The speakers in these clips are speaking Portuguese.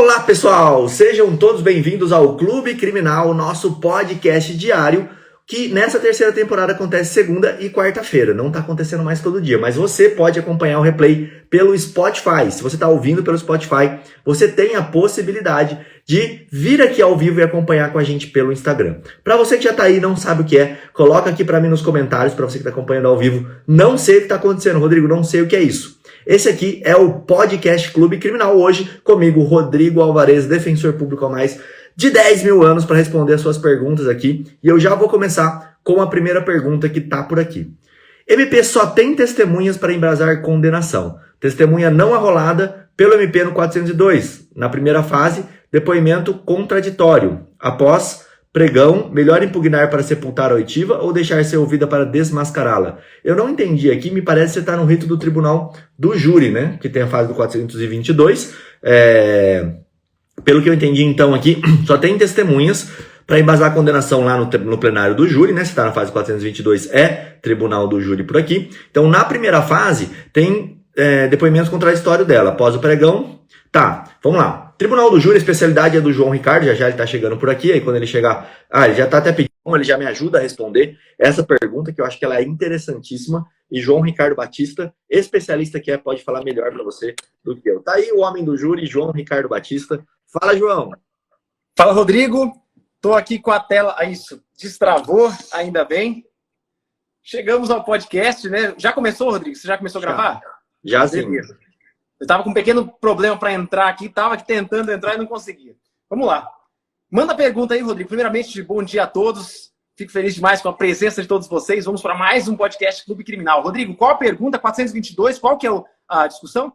Olá, pessoal! Sejam todos bem-vindos ao Clube Criminal, nosso podcast diário, que nessa terceira temporada acontece segunda e quarta-feira. Não está acontecendo mais todo dia, mas você pode acompanhar o replay pelo Spotify. Se você está ouvindo pelo Spotify, você tem a possibilidade de vir aqui ao vivo e acompanhar com a gente pelo Instagram. Para você que já está aí e não sabe o que é, coloca aqui para mim nos comentários, para você que está acompanhando ao vivo. Não sei o que está acontecendo, Rodrigo, não sei o que é isso. Esse aqui é o Podcast Clube Criminal, hoje comigo, Rodrigo Alvarez, defensor público há mais de 10 mil anos, para responder as suas perguntas aqui. E eu já vou começar com a primeira pergunta que tá por aqui. MP só tem testemunhas para embasar condenação. Testemunha não arrolada pelo MP no 402. Na primeira fase, depoimento contraditório. Após pregão, melhor impugnar para sepultar a oitiva ou deixar ser ouvida para desmascará-la? Eu não entendi aqui, me parece que você está no rito do tribunal do júri, né? Que tem a fase do 422. Pelo que eu entendi, então, aqui, só tem testemunhas para embasar a condenação lá no plenário do júri, né? Se está na fase 422, é tribunal do júri por aqui. Então, na primeira fase, tem depoimentos contraditórios dela. Após o pregão, tá, vamos lá. Tribunal do Júri, a especialidade é do João Ricardo, já ele tá chegando por aqui, aí quando ele chegar, ele já tá até pedindo, ele já me ajuda a responder essa pergunta, que eu acho que ela é interessantíssima, e João Ricardo Batista, especialista que pode falar melhor para você do que eu. Tá aí o homem do júri, João Ricardo Batista. Fala, João. Fala, Rodrigo. Tô aqui com a tela, isso, destravou, ainda bem. Chegamos ao podcast, né? Já começou, Rodrigo? Você já começou a gravar? Já sim. Beleza. Eu estava com um pequeno problema para entrar aqui, estava aqui tentando entrar e não conseguia. Vamos lá. Manda pergunta aí, Rodrigo. Primeiramente, bom dia a todos. Fico feliz demais com a presença de todos vocês. Vamos para mais um podcast Clube Criminal. Rodrigo, qual a pergunta? 422, qual que é a discussão?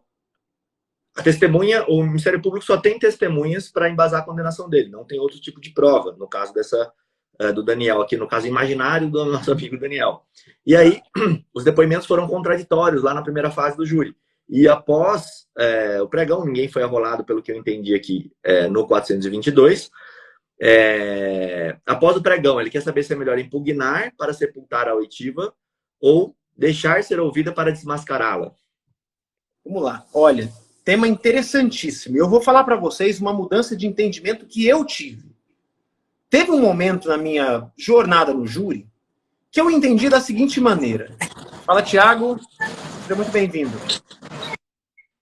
A testemunha, o Ministério Público só tem testemunhas para embasar a condenação dele. Não tem outro tipo de prova, no caso do Daniel aqui, no caso imaginário do nosso amigo Daniel. E aí, os depoimentos foram contraditórios lá na primeira fase do júri. E após o pregão, ninguém foi arrolado, pelo que eu entendi aqui, no 422. Após o pregão, ele quer saber se é melhor impugnar para sepultar a oitiva ou deixar ser ouvida para desmascará-la. Vamos lá. Olha, tema interessantíssimo. Eu vou falar para vocês uma mudança de entendimento que eu tive. Teve um momento na minha jornada no júri que eu entendi da seguinte maneira. Fala, Thiago. Seja muito bem-vindo.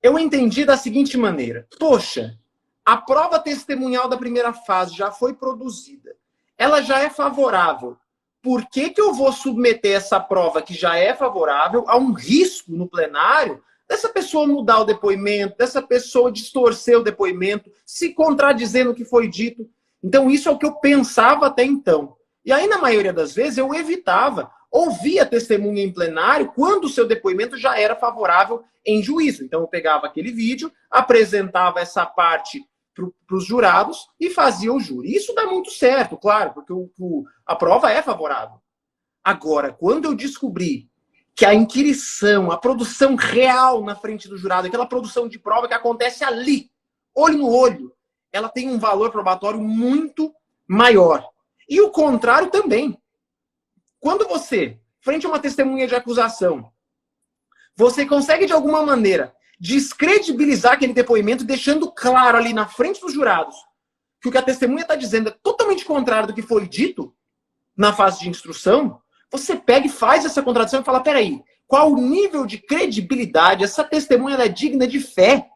Eu entendi da seguinte maneira. Poxa, a prova testemunhal da primeira fase já foi produzida. Ela já é favorável. Por que eu vou submeter essa prova que já é favorável a um risco no plenário dessa pessoa mudar o depoimento, dessa pessoa distorcer o depoimento, se contradizer no que foi dito? Então, isso é o que eu pensava até então. E aí, na maioria das vezes, eu evitava ouvir a testemunha em plenário quando o seu depoimento já era favorável em juízo. Então, eu pegava aquele vídeo, apresentava essa parte para os jurados e fazia o júri. Isso dá muito certo, claro, porque a prova é favorável. Agora, quando eu descobri que a inquirição, a produção real na frente do jurado, aquela produção de prova que acontece ali, olho no olho, ela tem um valor probatório muito maior. E o contrário também. Quando você, frente a uma testemunha de acusação, você consegue de alguma maneira descredibilizar aquele depoimento, deixando claro ali na frente dos jurados que o que a testemunha está dizendo é totalmente contrário do que foi dito na fase de instrução, você pega e faz essa contradição e fala, peraí, qual o nível de credibilidade? Essa testemunha ela é digna de fé?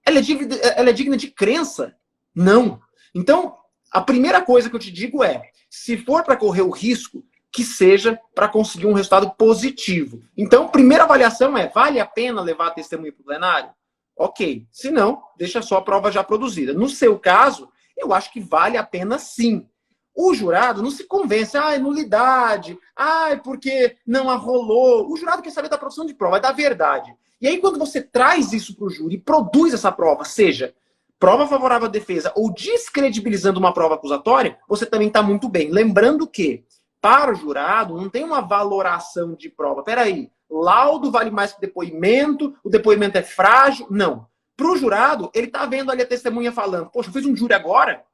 Ela é digna de crença? Não. Então, a primeira coisa que eu te digo é, se for para correr o risco, que seja para conseguir um resultado positivo. Então, primeira avaliação é, vale a pena levar a testemunha para o plenário? Ok. Se não, deixa só a prova já produzida. No seu caso, eu acho que vale a pena sim. O jurado não se convence, é nulidade, é porque não arrolou. O jurado quer saber da produção de prova, é da verdade. E aí, quando você traz isso para o júri e produz essa prova, seja prova favorável à defesa ou descredibilizando uma prova acusatória, você também está muito bem. Lembrando que, para o jurado, não tem uma valoração de prova. Peraí, laudo vale mais que depoimento, o depoimento é frágil. Não. Para o jurado, ele está vendo ali a testemunha falando, poxa, eu fiz um júri agora,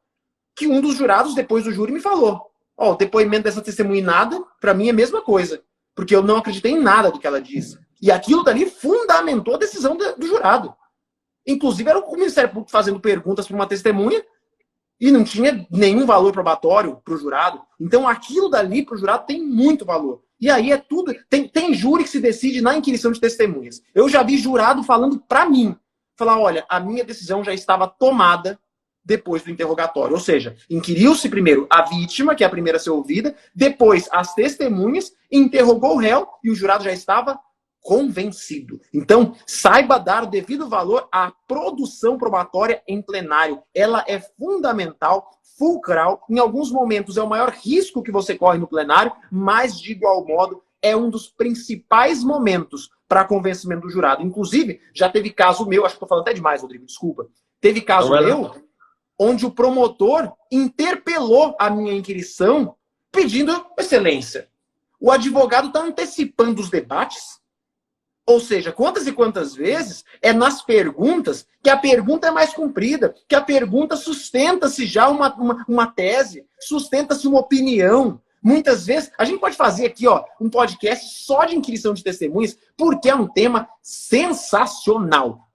que um dos jurados, depois do júri, me falou, o depoimento dessa testemunha em nada, para mim é a mesma coisa, porque eu não acreditei em nada do que ela disse. E aquilo dali fundamentou a decisão do jurado. Inclusive, era o Ministério Público fazendo perguntas para uma testemunha e não tinha nenhum valor probatório para o jurado. Então, aquilo dali para o jurado tem muito valor. E aí é tudo... Tem júri que se decide na inquirição de testemunhas. Eu já vi jurado falando para mim. Falar, olha, a minha decisão já estava tomada depois do interrogatório. Ou seja, inquiriu-se primeiro a vítima, que é a primeira a ser ouvida, depois as testemunhas, interrogou o réu e o jurado já estava convencido. Então, saiba dar o devido valor à produção probatória em plenário. Ela é fundamental, fulcral. Em alguns momentos é o maior risco que você corre no plenário, mas, de igual modo, é um dos principais momentos para convencimento do jurado. Inclusive, já teve caso meu, acho que estou falando até demais, Rodrigo, desculpa. Teve caso meu, onde o promotor interpelou a minha inquirição pedindo excelência. O advogado está antecipando os debates. Ou seja, quantas e quantas vezes é nas perguntas que a pergunta é mais comprida, que a pergunta sustenta-se já uma tese, sustenta-se uma opinião. Muitas vezes, a gente pode fazer aqui um podcast só de inquirição de testemunhas, porque é um tema sensacional.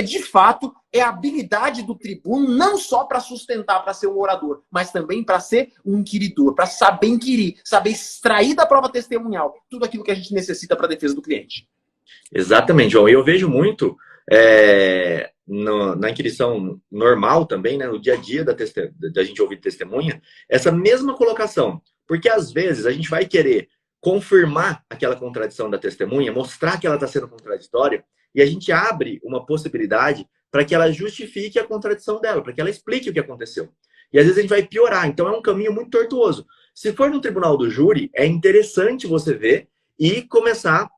De fato, é a habilidade do tribuno não só para sustentar, para ser um orador, mas também para ser um inquiridor, para saber inquirir, saber extrair da prova testemunhal tudo aquilo que a gente necessita para a defesa do cliente. Exatamente, João. Eu vejo muito na inquirição normal também, né, no dia a dia da gente ouvir testemunha, essa mesma colocação. Porque às vezes a gente vai querer confirmar aquela contradição da testemunha, mostrar que ela está sendo contraditória, e a gente abre uma possibilidade para que ela justifique a contradição dela, para que ela explique o que aconteceu. E às vezes a gente vai piorar. Então é um caminho muito tortuoso. Se for no tribunal do júri, é interessante você ver e começar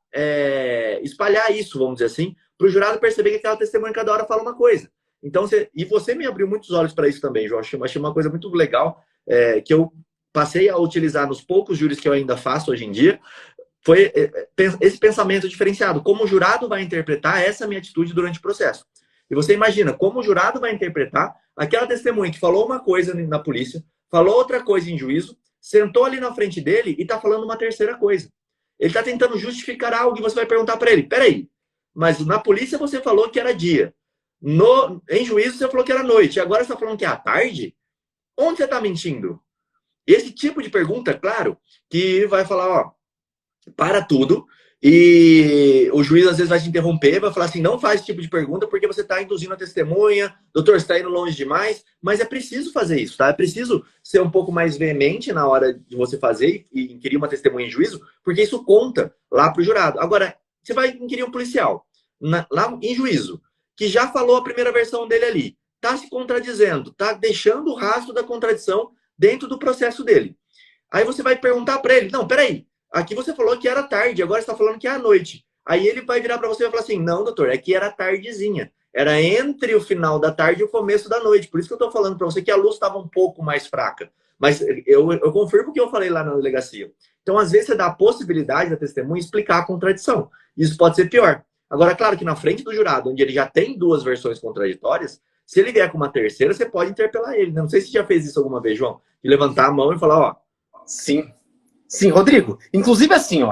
espalhar isso, vamos dizer assim, para o jurado perceber que aquela testemunha cada hora fala uma coisa. Então, você me abriu muitos olhos para isso também, João. Achei uma coisa muito legal que eu passei a utilizar nos poucos júris que eu ainda faço hoje em dia, foi esse pensamento diferenciado. Como o jurado vai interpretar essa minha atitude durante o processo. E você imagina como o jurado vai interpretar aquela testemunha que falou uma coisa na polícia, falou outra coisa em juízo, sentou ali na frente dele e está falando uma terceira coisa. Ele está tentando justificar algo e você vai perguntar para ele, peraí, mas na polícia você falou que era dia. Em juízo você falou que era noite. E agora você está falando que é à tarde? Onde você está mentindo? Esse tipo de pergunta, claro, que vai falar, para tudo. E o juiz às vezes vai te interromper, vai falar assim, não faz esse tipo de pergunta porque você está induzindo a testemunha, doutor, você está indo longe demais, mas é preciso fazer isso, tá? É preciso ser um pouco mais veemente na hora de você fazer e inquirir uma testemunha em juízo, porque isso conta lá para o jurado. Agora, você vai inquirir um policial lá em juízo, que já falou a primeira versão dele ali, está se contradizendo, está deixando o rastro da contradição dentro do processo dele. Aí você vai perguntar para ele, não, peraí, aqui você falou que era tarde, agora você está falando que é à noite. Aí ele vai virar para você e vai falar assim, não, doutor, é que era tardezinha. Era entre o final da tarde e o começo da noite. Por isso que eu estou falando para você que a luz estava um pouco mais fraca. Mas eu confirmo o que eu falei lá na delegacia. Então, às vezes, você dá a possibilidade da testemunha explicar a contradição. Isso pode ser pior. Agora, claro que na frente do jurado, onde ele já tem duas versões contraditórias, se ele vier com uma terceira, você pode interpelar ele. Não sei se você já fez isso alguma vez, João. De levantar a mão e falar, Sim. Sim, Rodrigo. Inclusive, assim,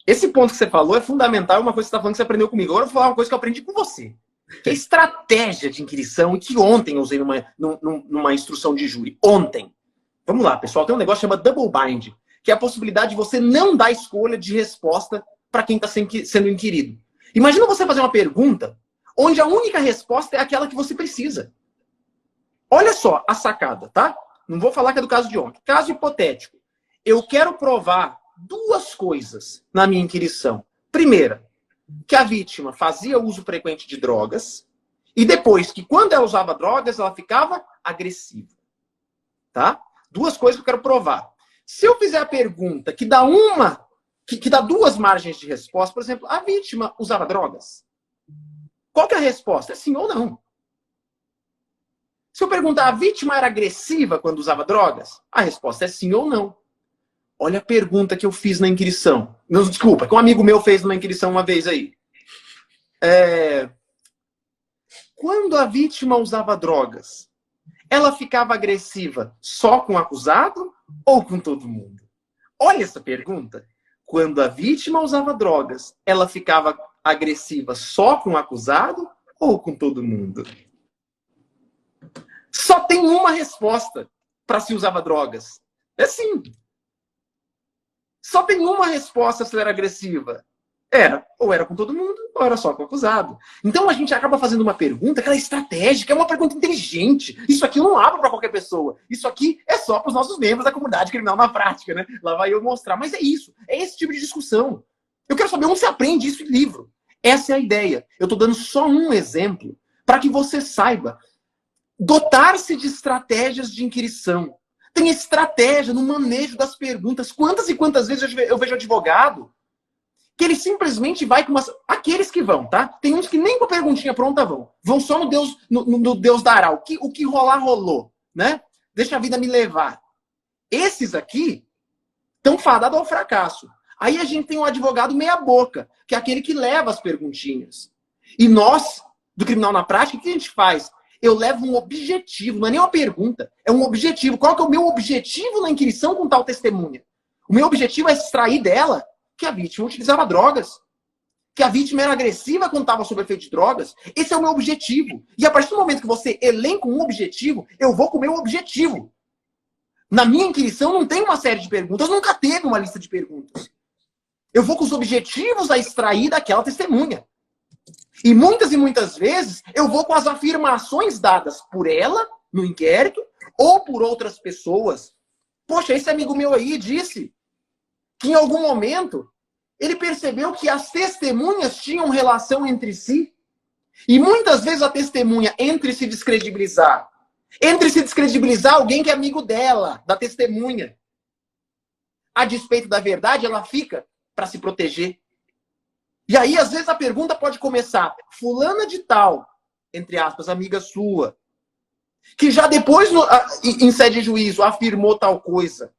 esse ponto que você falou é fundamental, uma coisa que você está falando que você aprendeu comigo. Agora eu vou falar uma coisa que eu aprendi com você. Que é estratégia de inquirição e que ontem eu usei numa instrução de júri. Ontem. Vamos lá, pessoal. Tem um negócio que chama double bind, que é a possibilidade de você não dar escolha de resposta para quem está sendo inquirido. Imagina você fazer uma pergunta onde a única resposta é aquela que você precisa. Olha só a sacada, tá? Não vou falar que é do caso de ontem. Caso hipotético. Eu quero provar duas coisas na minha inquirição. Primeira, que a vítima fazia uso frequente de drogas. E depois, que quando ela usava drogas, ela ficava agressiva. Tá? Duas coisas que eu quero provar. Se eu fizer a pergunta que dá que dá duas margens de resposta, por exemplo, a vítima usava drogas? Qual que é a resposta? É sim ou não. Se eu perguntar, a vítima era agressiva quando usava drogas? A resposta é sim ou não. Olha a pergunta que eu fiz na inquirição. Não, desculpa, que um amigo meu fez numa inquirição uma vez aí. Quando a vítima usava drogas, ela ficava agressiva só com o acusado ou com todo mundo? Olha essa pergunta. Quando a vítima usava drogas, ela ficava agressiva só com o acusado ou com todo mundo? Só tem uma resposta para se usava drogas. É sim. Só tem uma resposta se era agressiva. Ou era com todo mundo, ou era só com o acusado. Então a gente acaba fazendo uma pergunta que ela é estratégica, é uma pergunta inteligente. Isso aqui eu não abro para qualquer pessoa. Isso aqui é só para os nossos membros da comunidade criminal na prática, né? Lá vai eu mostrar. Mas é isso, é esse tipo de discussão. Eu quero saber onde você aprende isso em livro. Essa é a ideia. Eu estou dando só um exemplo para que você saiba dotar-se de estratégias de inquirição. Tem estratégia no manejo das perguntas. Quantas e quantas vezes eu vejo advogado que ele simplesmente vai com umas... Aqueles que vão, tá? Tem uns que nem com a perguntinha pronta vão. Vão só no Deus dará. O que rolar, rolou. Né? Deixa a vida me levar. Esses aqui estão fadados ao fracasso. Aí a gente tem um advogado meia boca, que é aquele que leva as perguntinhas. E nós, do Criminal na Prática, o que a gente faz? Eu levo um objetivo, não é nem uma pergunta, é um objetivo. Qual que é o meu objetivo na inquirição com tal testemunha? O meu objetivo é extrair dela que a vítima utilizava drogas, que a vítima era agressiva quando estava sob efeito de drogas. Esse é o meu objetivo. E a partir do momento que você elenca um objetivo, eu vou com o meu objetivo. Na minha inquirição não tem uma série de perguntas, nunca teve uma lista de perguntas. Eu vou com os objetivos a extrair daquela testemunha. E muitas vezes eu vou com as afirmações dadas por ela no inquérito ou por outras pessoas. Poxa, esse amigo meu aí disse que em algum momento ele percebeu que as testemunhas tinham relação entre si. E muitas vezes a testemunha, entre se descredibilizar alguém que é amigo dela, da testemunha, a despeito da verdade, ela fica para se proteger. E aí, às vezes, a pergunta pode começar: fulana de tal, entre aspas, amiga sua, que já depois, em sede de juízo, afirmou tal coisa.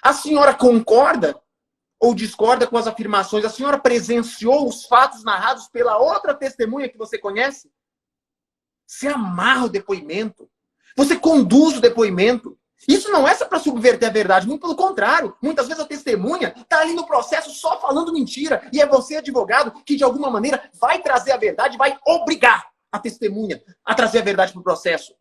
A senhora concorda ou discorda com as afirmações? A senhora presenciou os fatos narrados pela outra testemunha que você conhece? Você amarra o depoimento. Você conduz o depoimento. Isso não é só para subverter a verdade, muito pelo contrário. Muitas vezes a testemunha está ali no processo só falando mentira. E é você, advogado, que de alguma maneira vai trazer a verdade, vai obrigar a testemunha a trazer a verdade para o processo.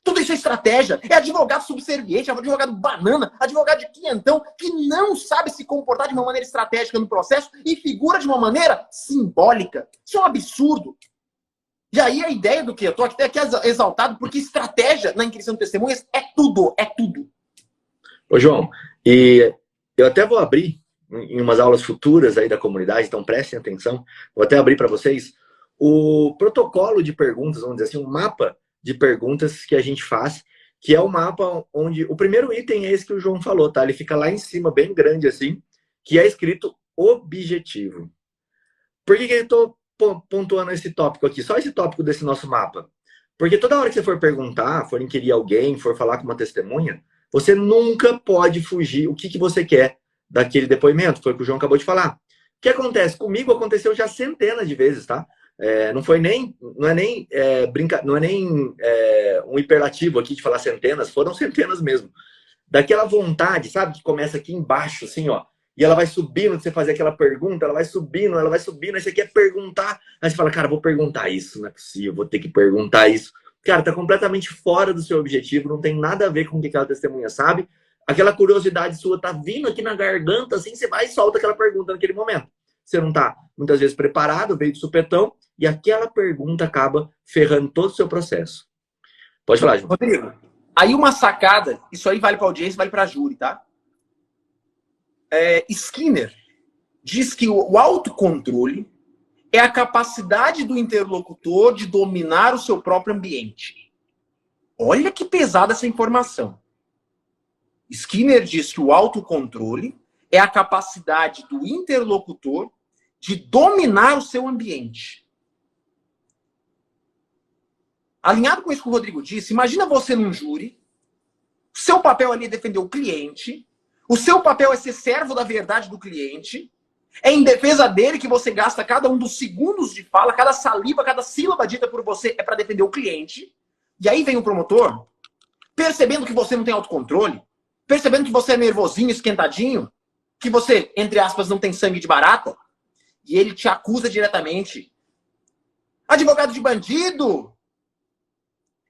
Tudo isso é estratégia. É advogado subserviente, é advogado banana, advogado de quinhentão, que não sabe se comportar de uma maneira estratégica no processo e figura de uma maneira simbólica. Isso é um absurdo. E aí a ideia do que eu tô aqui exaltado, porque estratégia na inquisição de testemunhas é tudo, é tudo. Ô, João, e eu até vou abrir em umas aulas futuras aí da comunidade, então prestem atenção, vou até abrir para vocês o protocolo de perguntas, vamos dizer assim, um mapa de perguntas que a gente faz, que é o mapa onde o primeiro item é esse que o João falou, tá? Ele fica lá em cima, bem grande assim, que é escrito objetivo. Por que eu tô pontuando esse tópico aqui? Só esse tópico desse nosso mapa. Porque toda hora que você for perguntar, for inquirir alguém, for falar com uma testemunha, você nunca pode fugir o que você quer daquele depoimento. Foi o que o João acabou de falar. O que acontece? Comigo aconteceu já centenas de vezes, tá? Não é nem um hiperlativo aqui de falar centenas, foram centenas mesmo. Daquela vontade, sabe, que começa aqui embaixo, assim, ó, e ela vai subindo, você fazer aquela pergunta, ela vai subindo, aí você quer perguntar, aí você fala, cara, vou perguntar isso, não é possível, vou ter que perguntar isso. Cara, tá completamente fora do seu objetivo, não tem nada a ver com o que aquela testemunha sabe, aquela curiosidade sua tá vindo aqui na garganta, assim, você vai e solta aquela pergunta naquele momento. Você não tá, muitas vezes, preparado, veio de supetão, e aquela pergunta acaba ferrando todo o seu processo. Pode falar, João. Rodrigo, aí uma sacada, isso aí vale para audiência, vale para júri, tá? Skinner diz que o autocontrole é a capacidade do interlocutor de dominar o seu próprio ambiente. Olha que pesada essa informação. Skinner diz que o autocontrole é a capacidade do interlocutor de dominar o seu ambiente. Alinhado com isso que o Rodrigo disse, imagina você num júri, o seu papel ali é defender o cliente, o seu papel é ser servo da verdade do cliente, é em defesa dele que você gasta cada um dos segundos de fala, cada saliva, cada sílaba dita por você é para defender o cliente. E aí vem o promotor, percebendo que você não tem autocontrole, percebendo que você é nervosinho, esquentadinho, que você, entre aspas, não tem sangue de barata, e ele te acusa diretamente Advogado de bandido.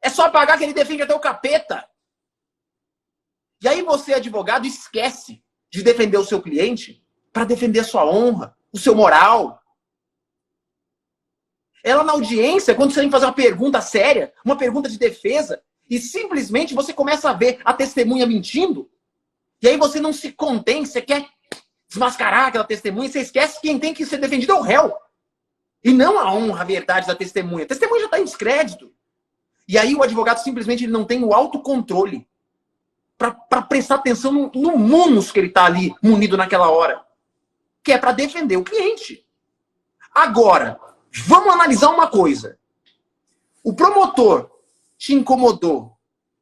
É só pagar que ele defende até o capeta. E aí você, advogado, esquece de defender o seu cliente para defender a sua honra, o seu moral. Ela na audiência, quando você tem que fazer uma pergunta séria, uma pergunta de defesa, e simplesmente você começa a ver a testemunha mentindo, e aí você não se contém, você quer desmascarar aquela testemunha, e você esquece que quem tem que ser defendido é o réu. E não a honra, a verdade da testemunha. A testemunha já está em descrédito. E aí o advogado simplesmente ele não tem o autocontrole para prestar atenção no munus que ele está ali munido naquela hora. Que é para defender o cliente. Agora, vamos analisar uma coisa. O promotor te incomodou,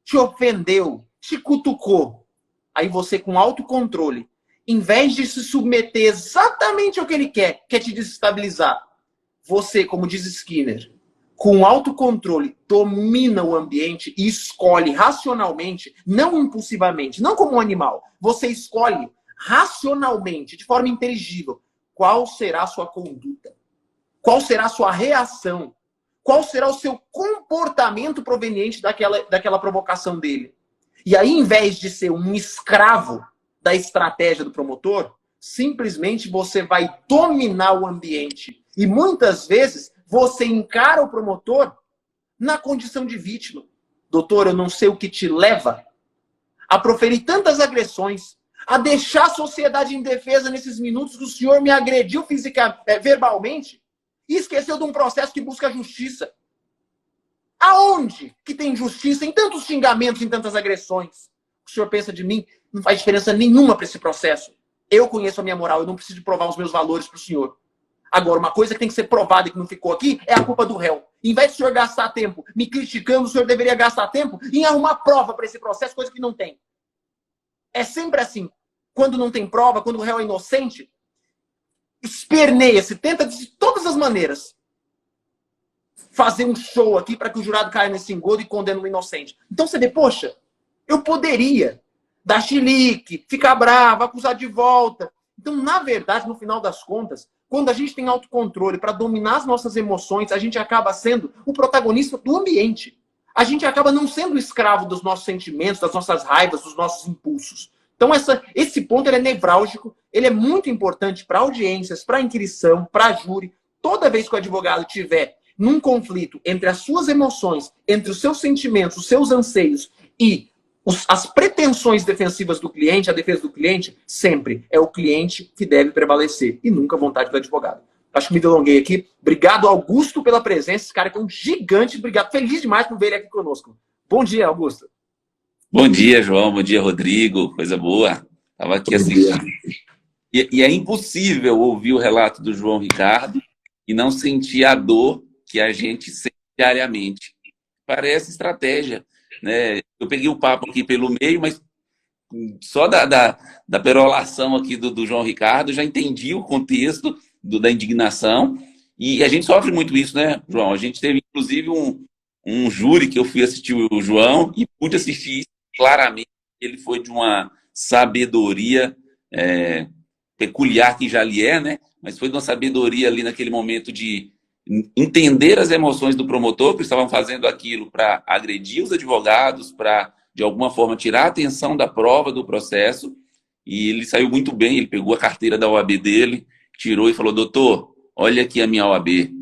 te ofendeu, te cutucou. Aí você, com autocontrole, em vez de se submeter exatamente ao que ele quer te desestabilizar, você, como diz Skinner, com autocontrole, domina o ambiente e escolhe racionalmente, não impulsivamente, não como um animal. Você escolhe racionalmente, de forma inteligível, qual será a sua conduta, qual será a sua reação, qual será o seu comportamento proveniente daquela provocação dele. E aí, em vez de ser um escravo da estratégia do promotor, simplesmente você vai dominar o ambiente. E muitas vezes você encara o promotor na condição de vítima. Doutor, eu não sei o que te leva a proferir tantas agressões, a deixar a sociedade indefesa nesses minutos que o senhor me agrediu verbalmente e esqueceu de um processo que busca justiça. Aonde que tem justiça em tantos xingamentos, em tantas agressões? O senhor pensa de mim? Não faz diferença nenhuma para esse processo. Eu conheço a minha moral, eu não preciso provar os meus valores para o senhor. Agora, uma coisa que tem que ser provada e que não ficou aqui é a culpa do réu. Em vez de o senhor gastar tempo me criticando, o senhor deveria gastar tempo em arrumar prova para esse processo, coisa que não tem. É sempre assim. Quando não tem prova, quando o réu é inocente, esperneia-se, tenta de todas as maneiras fazer um show aqui para que o jurado caia nesse engodo e condene o inocente. Então você vê, poxa, eu poderia dar chilique, ficar bravo, acusar de volta. Então, na verdade, no final das contas, quando a gente tem autocontrole para dominar as nossas emoções, a gente acaba sendo o protagonista do ambiente. A gente acaba não sendo escravo dos nossos sentimentos, das nossas raivas, dos nossos impulsos. Então, esse ponto ele é nevrálgico, ele é muito importante para audiências, para inquirição, para júri. Toda vez que o advogado tiver num conflito entre as suas emoções, entre os seus sentimentos, os seus anseios e as pretensões defensivas do cliente, a defesa do cliente, sempre é o cliente que deve prevalecer e nunca a vontade do advogado. Acho que me delonguei aqui. Obrigado, Augusto, pela presença. Esse cara que é um gigante. Obrigado. Feliz demais por ver ele aqui conosco. Bom dia, Augusto. Bom dia, João. Bom dia, Rodrigo. Coisa boa. Estava aqui assistindo. E é impossível ouvir o relato do João Ricardo e não sentir a dor que a gente sente diariamente. Parece estratégia, né? Eu peguei o papo aqui pelo meio, mas só da perolação aqui do João Ricardo, já entendi o contexto da indignação. E a gente sofre muito isso, né, João? A gente teve, inclusive, um júri que eu fui assistir o João e pude assistir isso claramente. Ele foi de uma sabedoria peculiar que já lhe é, né? Mas foi de uma sabedoria ali naquele momento de entender as emoções do promotor, que estavam fazendo aquilo para agredir os advogados, para, de alguma forma, tirar a atenção da prova do processo. E ele saiu muito bem, ele pegou a carteira da OAB dele, tirou e falou: doutor, olha aqui a minha OAB.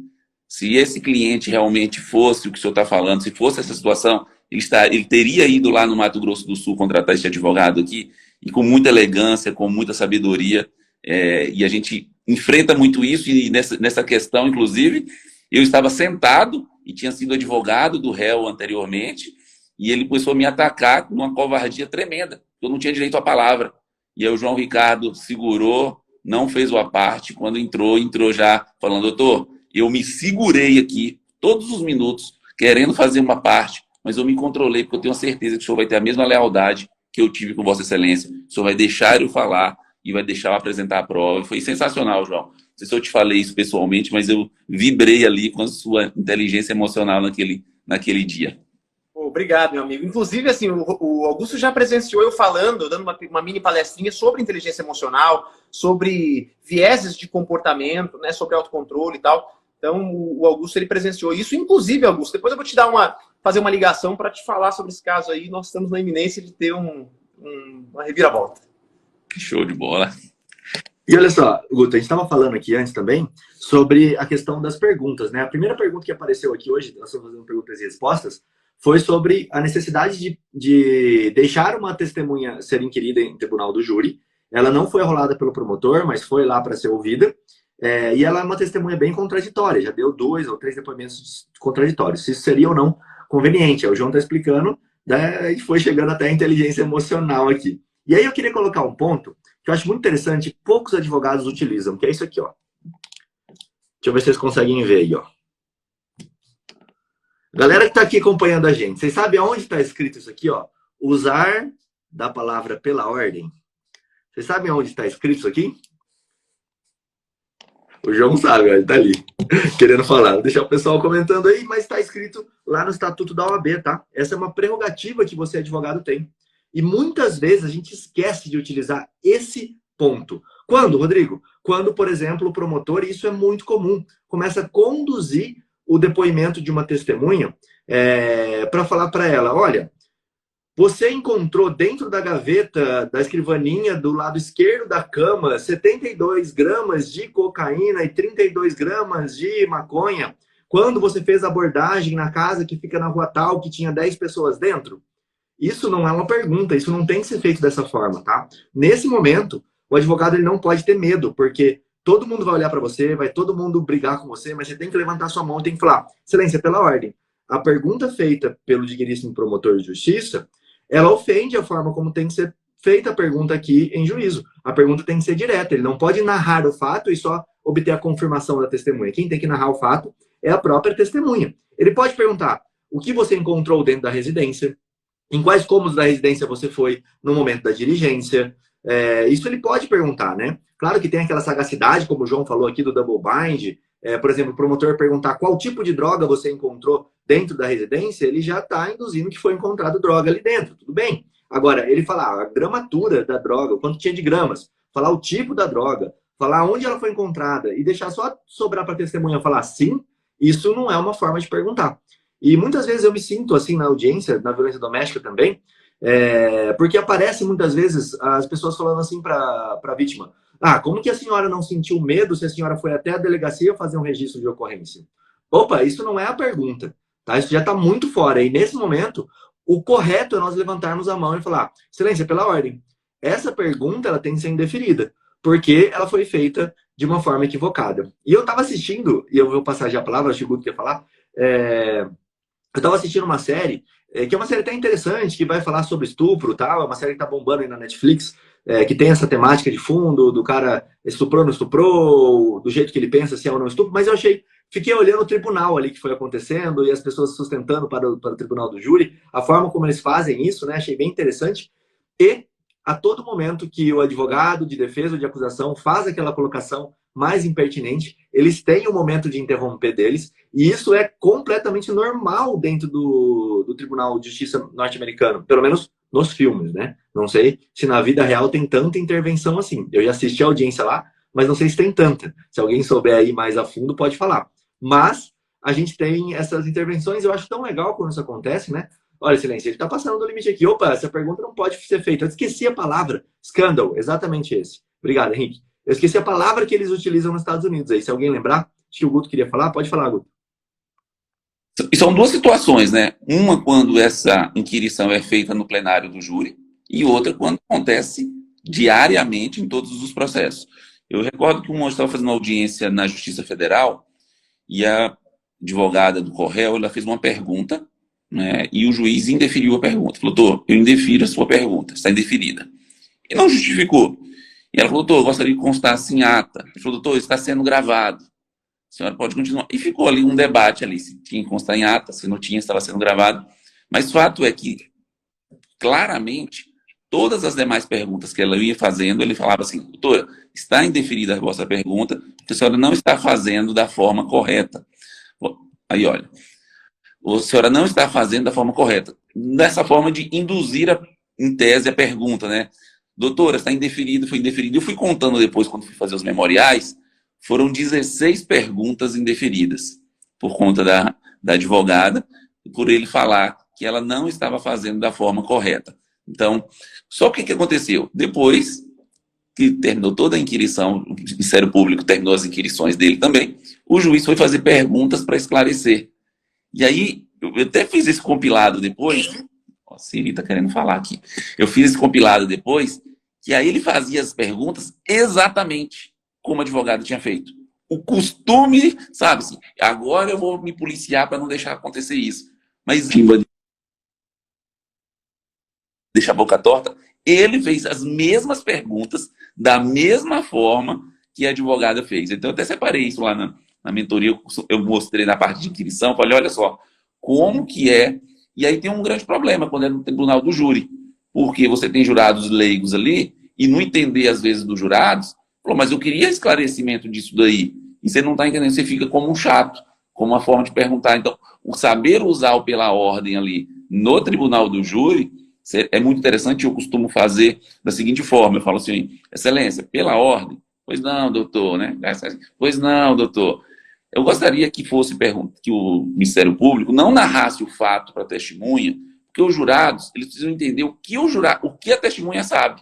Se esse cliente realmente fosse o que o senhor está falando, se fosse essa situação, ele teria ido lá no Mato Grosso do Sul contratar esse advogado aqui, e com muita elegância, com muita sabedoria. E a gente enfrenta muito isso, e nessa questão, inclusive, eu estava sentado e tinha sido advogado do réu anteriormente, e ele começou a me atacar com uma covardia tremenda. Eu não tinha direito à palavra. E aí o João Ricardo segurou, não fez o aparte. Quando entrou já falando: doutor, eu me segurei aqui todos os minutos, querendo fazer uma parte, mas eu me controlei, porque eu tenho certeza que o senhor vai ter a mesma lealdade que eu tive com Vossa Excelência. O senhor vai deixar eu falar e vai deixar eu apresentar a prova. Foi sensacional, João. Não sei se eu te falei isso pessoalmente, mas eu vibrei ali com a sua inteligência emocional naquele dia. Obrigado, meu amigo. Inclusive, assim, o Augusto já presenciou eu falando, dando uma mini palestrinha sobre inteligência emocional, sobre vieses de comportamento, né, sobre autocontrole e tal. Então, o Augusto, ele presenciou isso. Inclusive, Augusto, depois eu vou fazer uma ligação para te falar sobre esse caso aí. Nós estamos na iminência de ter uma reviravolta. Show de bola. E olha só, Guto, a gente estava falando aqui antes também sobre a questão das perguntas, né? A primeira pergunta que apareceu aqui hoje, nós estamos fazendo perguntas e respostas, foi sobre a necessidade de deixar uma testemunha ser inquirida em tribunal do júri. Ela não foi arrolada pelo promotor, mas foi lá para ser ouvida. E ela é uma testemunha bem contraditória, já deu 2 ou 3 depoimentos contraditórios. Se isso seria ou não conveniente. O João está explicando, né? E foi chegando até a inteligência emocional aqui. E aí eu queria colocar um ponto que eu acho muito interessante, poucos advogados utilizam, que é isso aqui, ó. Deixa eu ver se vocês conseguem ver aí, ó. Galera que está aqui acompanhando a gente, vocês sabem aonde está escrito isso aqui, ó? Usar da palavra pela ordem. Vocês sabem aonde está escrito isso aqui? O João sabe, ó, ele tá ali, querendo falar. Vou deixar o pessoal comentando aí, mas está escrito lá no Estatuto da OAB, tá? Essa é uma prerrogativa que você, advogado, tem. E muitas vezes a gente esquece de utilizar esse ponto. Quando, Rodrigo? Quando, por exemplo, o promotor, e isso é muito comum, começa a conduzir o depoimento de uma testemunha para falar para ela, olha, você encontrou dentro da gaveta da escrivaninha do lado esquerdo da cama 72 gramas de cocaína e 32 gramas de maconha quando você fez a abordagem na casa que fica na rua tal, que tinha 10 pessoas dentro? Isso não é uma pergunta, isso não tem que ser feito dessa forma, tá? Nesse momento, o advogado ele não pode ter medo, porque todo mundo vai olhar para você, vai todo mundo brigar com você, mas você tem que levantar sua mão e tem que falar, excelência, pela ordem. A pergunta feita pelo digníssimo promotor de justiça, ela ofende a forma como tem que ser feita a pergunta aqui em juízo. A pergunta tem que ser direta, ele não pode narrar o fato e só obter a confirmação da testemunha. Quem tem que narrar o fato é a própria testemunha. Ele pode perguntar o que você encontrou dentro da residência, em quais cômodos da residência você foi no momento da diligência. Isso ele pode perguntar, né? Claro que tem aquela sagacidade, como o João falou aqui, do double bind. Por exemplo, o promotor perguntar qual tipo de droga você encontrou dentro da residência, ele já está induzindo que foi encontrado droga ali dentro, tudo bem. Agora, ele falar a gramatura da droga, o quanto tinha de gramas, falar o tipo da droga, falar onde ela foi encontrada e deixar só sobrar para a testemunha falar sim, isso não é uma forma de perguntar. E muitas vezes eu me sinto assim na audiência, na violência doméstica também, porque aparece muitas vezes as pessoas falando assim para a vítima, como que a senhora não sentiu medo se a senhora foi até a delegacia fazer um registro de ocorrência? Opa, isso não é a pergunta, tá? Isso já está muito fora. E nesse momento, o correto é nós levantarmos a mão e falar, excelência, pela ordem, essa pergunta ela tem que ser indeferida, porque ela foi feita de uma forma equivocada. E eu estava assistindo, e eu vou passar já a palavra, acho que o Guto quer falar, eu estava assistindo uma série, que é uma série até interessante, que vai falar sobre estupro, tal, é uma série que está bombando aí na Netflix, que tem essa temática de fundo, do cara estuprou, não estuprou, do jeito que ele pensa, se é ou não estupro, mas eu fiquei olhando o tribunal ali que foi acontecendo, e as pessoas sustentando para o tribunal do júri, a forma como eles fazem isso, né, achei bem interessante, e a todo momento que o advogado de defesa ou de acusação faz aquela colocação mais impertinente, eles têm um momento de interromper deles, e isso é completamente normal dentro do Tribunal de Justiça norte-americano, pelo menos nos filmes, né? Não sei se na vida real tem tanta intervenção assim. Eu já assisti a audiência lá, mas não sei se tem tanta. Se alguém souber aí mais a fundo, pode falar. Mas a gente tem essas intervenções, eu acho tão legal quando isso acontece, né? Olha, excelência, ele está passando do limite aqui. Opa, essa pergunta não pode ser feita. Eu esqueci a palavra. Scandal, exatamente esse. Obrigado, Henrique. Eu esqueci a palavra que eles utilizam nos Estados Unidos aí. Se alguém lembrar, acho que o Guto queria falar. Pode falar, Guto. E são duas situações, né? Uma quando essa inquirição é feita no plenário do júri e outra quando acontece diariamente em todos os processos. Eu recordo que um monge estava fazendo uma audiência na Justiça Federal e a advogada do Correio ela fez uma pergunta, né? E o juiz indeferiu a pergunta. Falou, doutor, eu indefiro a sua pergunta, está indeferida. E não justificou. E ela falou, doutor, eu gostaria de constar assim ata. Ele falou, doutor, está sendo gravado. A senhora pode continuar. E ficou ali um debate ali, se tinha que constar em ata, se não tinha, estava sendo gravado. Mas o fato é que, claramente, todas as demais perguntas que ela ia fazendo, ele falava assim, doutora, está indeferida a vossa pergunta, porque a senhora não está fazendo da forma correta. Aí, olha, a senhora não está fazendo da forma correta. Dessa forma de induzir, em tese, a pergunta, né? Doutora, está indeferido, foi indeferido. Eu fui contando depois, quando fui fazer os memoriais, foram 16 perguntas indeferidas por conta da advogada, por ele falar que ela não estava fazendo da forma correta. Então, só que o que aconteceu? Depois que terminou toda a inquirição, o Ministério Público terminou as inquirições dele também, o juiz foi fazer perguntas para esclarecer. E aí, eu até fiz esse compilado depois. A Siri está querendo falar aqui. Eu fiz esse compilado depois, que aí ele fazia as perguntas exatamente como o advogado tinha feito. O costume, sabe assim, agora eu vou me policiar para não deixar acontecer isso. Mas, deixa a boca torta, ele fez as mesmas perguntas da mesma forma que a advogada fez. Então, eu até separei isso lá na mentoria, eu mostrei na parte de inquirição, falei, olha só, como que é. E aí tem um grande problema quando é no tribunal do júri, porque você tem jurados leigos ali, e não entender, às vezes, dos jurados, falou, mas eu queria esclarecimento disso daí. E você não está entendendo, você fica como um chato, como uma forma de perguntar. Então, o saber usar o pela ordem ali no tribunal do júri é muito interessante. Eu costumo fazer da seguinte forma, eu falo assim, excelência, pela ordem? Pois não, doutor, né? Pois não, doutor. Eu gostaria que fosse que o Ministério Público não narrasse o fato para a testemunha, porque os jurados, eles precisam entender o que a testemunha sabe.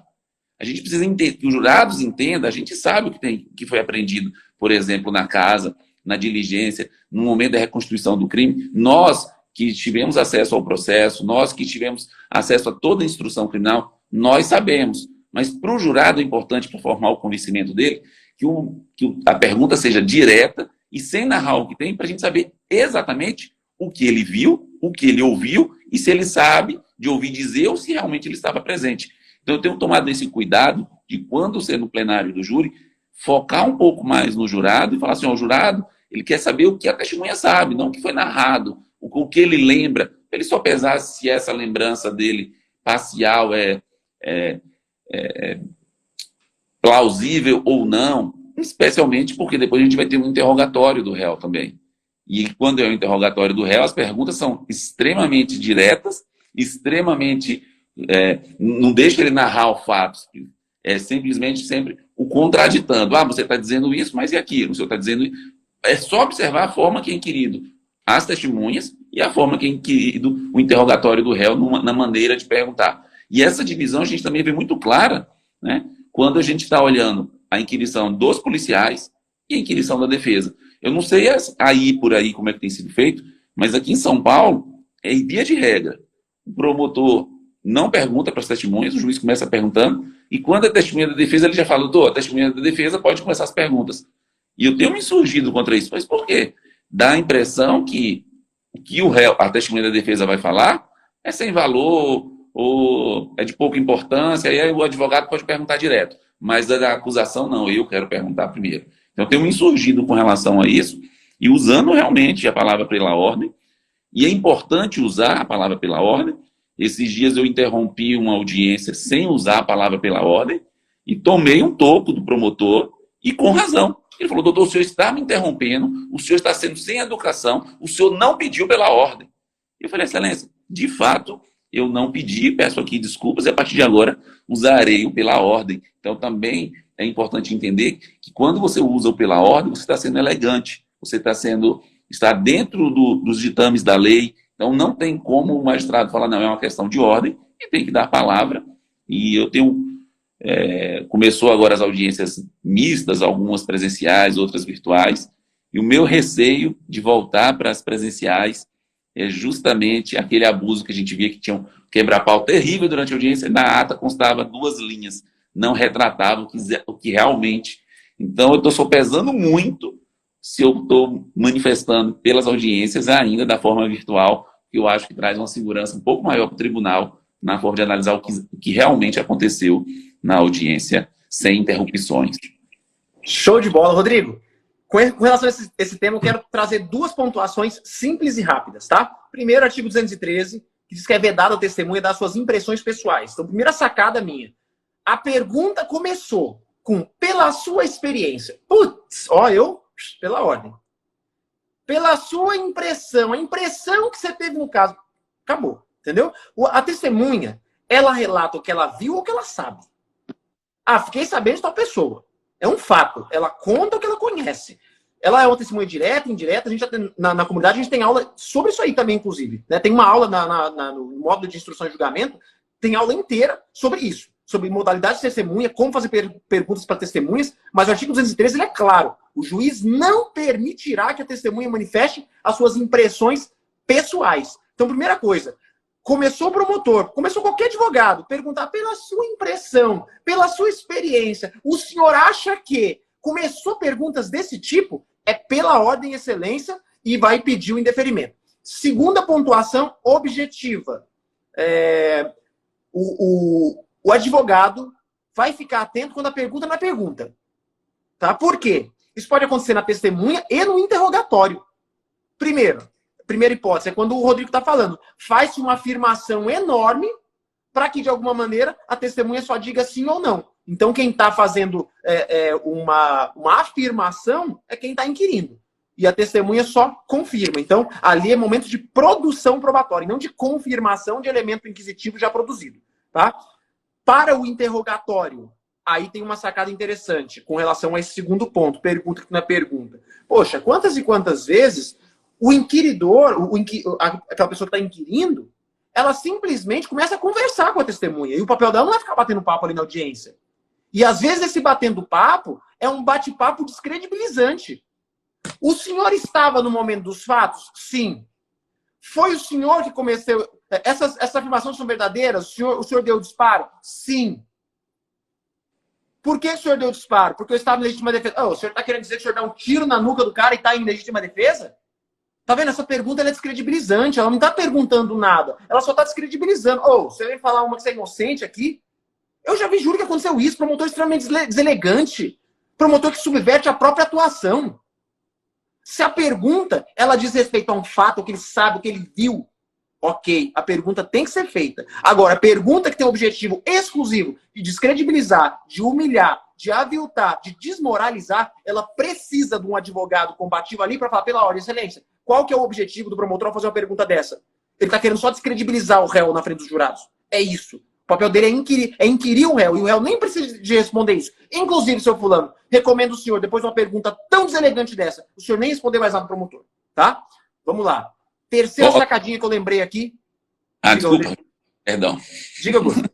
A gente precisa entender, que os jurados entendam, a gente sabe o que foi aprendido, por exemplo, na casa, na diligência, no momento da reconstituição do crime. Nós que tivemos acesso ao processo, nós que tivemos acesso a toda a instrução criminal, nós sabemos. Mas para o jurado é importante, para formar o conhecimento dele, que a pergunta seja direta e sem narrar o que tem, para a gente saber exatamente o que ele viu, o que ele ouviu, e se ele sabe de ouvir dizer ou se realmente ele estava presente. Então, eu tenho tomado esse cuidado de, quando ser no plenário do júri, focar um pouco mais no jurado e falar assim, ó, o jurado, ele quer saber o que a testemunha sabe, não o que foi narrado, o que ele lembra. Ele só pesar se essa lembrança dele parcial é plausível ou não, especialmente porque depois a gente vai ter um interrogatório do réu também. E quando é o interrogatório do réu, as perguntas são extremamente diretas, extremamente... não deixa ele narrar o fato, é simplesmente sempre o contraditando. Ah, você está dizendo isso, mas e aquilo? O senhor está dizendo isso. É só observar a forma que é inquirido as testemunhas e a forma que é inquirido o interrogatório do réu na maneira de perguntar. E essa divisão a gente também vê muito clara, né, quando a gente está olhando a inquirição dos policiais e a inquirição da defesa. Eu não sei por aí como é que tem sido feito, mas aqui em São Paulo, é em via de regra. O promotor não pergunta para as testemunhas, o juiz começa perguntando, e quando a testemunha da defesa, ele já fala, doutor, a testemunha da defesa pode começar as perguntas. E eu tenho me insurgido contra isso. Mas por quê? Dá a impressão que o réu, a testemunha da defesa vai falar é sem valor, ou é de pouca importância, e aí o advogado pode perguntar direto. Mas da acusação, não, eu quero perguntar primeiro. Então, eu tenho me insurgido com relação a isso, e usando realmente a palavra pela ordem, e é importante usar a palavra pela ordem. Esses dias eu interrompi uma audiência sem usar a palavra pela ordem, e tomei um toco do promotor, e com razão. Ele falou, doutor, o senhor está me interrompendo, o senhor está sendo sem educação, o senhor não pediu pela ordem. Eu falei, excelência, de fato, eu não pedi, peço aqui desculpas, e a partir de agora usarei o pela ordem. Então, também é importante entender que quando você usa o pela ordem, você está sendo elegante, você está dentro dos ditames da lei. Então, não tem como o magistrado falar, não, é uma questão de ordem, e tem que dar a palavra. E eu tenho... começou agora as audiências mistas, algumas presenciais, outras virtuais, e o meu receio de voltar para as presenciais é justamente aquele abuso que a gente via, que tinha um quebra-pau terrível durante a audiência, na ata constava 2 linhas, não retratava o que realmente... Então, eu estou sopesando muito se eu estou manifestando pelas audiências ainda da forma virtual, que eu acho que traz uma segurança um pouco maior para o tribunal, na forma de analisar o que realmente aconteceu na audiência, sem interrupções. Show de bola, Rodrigo. Com relação a esse tema, eu quero trazer 2 pontuações simples e rápidas, tá? Primeiro, artigo 213, que diz que é vedado a testemunha dar suas impressões pessoais. Então, primeira sacada minha. A pergunta começou com, pela sua experiência. Putz, pela ordem. Pela sua impressão, a impressão que você teve no caso. Acabou, entendeu? A testemunha, ela relata o que ela viu ou o que ela sabe. Ah, fiquei sabendo de tal pessoa. É um fato. Ela conta o que ela conhece. Ela é uma testemunha direta, indireta. A gente já tem, na comunidade a gente tem aula sobre isso aí também, inclusive. Né? Tem uma aula no módulo de instrução e julgamento, tem aula inteira sobre isso. Sobre modalidade de testemunha, como fazer perguntas para testemunhas. Mas o artigo 213 ele é claro. O juiz não permitirá que a testemunha manifeste as suas impressões pessoais. Então, primeira coisa, começou o promotor, começou qualquer advogado, perguntar pela sua impressão, pela sua experiência, o senhor acha que começou perguntas desse tipo, é pela ordem e excelência e vai pedir o indeferimento. Segunda pontuação objetiva. O advogado vai ficar atento quando a pergunta não é pergunta. Tá? Por quê? Isso pode acontecer na testemunha e no interrogatório. Primeira hipótese é quando o Rodrigo está falando. Faz-se uma afirmação enorme para que, de alguma maneira, a testemunha só diga sim ou não. Então, quem está fazendo uma afirmação é quem está inquirindo. E a testemunha só confirma. Então, ali é momento de produção probatória, não de confirmação de elemento inquisitivo já produzido. Tá? Para o interrogatório, aí tem uma sacada interessante com relação a esse segundo ponto, pergunta que não é pergunta. Poxa, quantas e quantas vezes o inquiridor, aquela pessoa que está inquirindo, ela simplesmente começa a conversar com a testemunha. E o papel dela não é ficar batendo papo ali na audiência. E às vezes esse batendo papo é um bate-papo descredibilizante. O senhor estava no momento dos fatos? Sim. Foi o senhor que começou... Essas afirmações são verdadeiras? O senhor deu disparo? Sim. Por que o senhor deu disparo? Porque eu estava em legítima defesa. O senhor está querendo dizer que o senhor dá um tiro na nuca do cara e está em legítima defesa? Tá vendo? Essa pergunta ela é descredibilizante. Ela não está perguntando nada. Ela só está descredibilizando. Você vem falar uma que você é inocente aqui? Eu já vi, juro que aconteceu isso. Promotor extremamente deselegante. Promotor que subverte a própria atuação. Se a pergunta ela diz respeito a um fato, o que ele sabe, o que ele viu, ok, a pergunta tem que ser feita. Agora, a pergunta que tem o objetivo exclusivo de descredibilizar, de humilhar, de aviltar, de desmoralizar, ela precisa de um advogado combativo ali para falar, pela ordem, excelência, qual que é o objetivo do promotor ao fazer uma pergunta dessa? Ele está querendo só descredibilizar o réu na frente dos jurados. É isso. O papel dele é inquirir o réu, e o réu nem precisa de responder isso. Inclusive, seu fulano, recomendo o senhor, depois de uma pergunta tão deselegante dessa, o senhor nem responder mais nada pro promotor, tá? Vamos lá. Terceira sacadinha que eu lembrei aqui. Desculpa. Perdão. Diga, Augusto.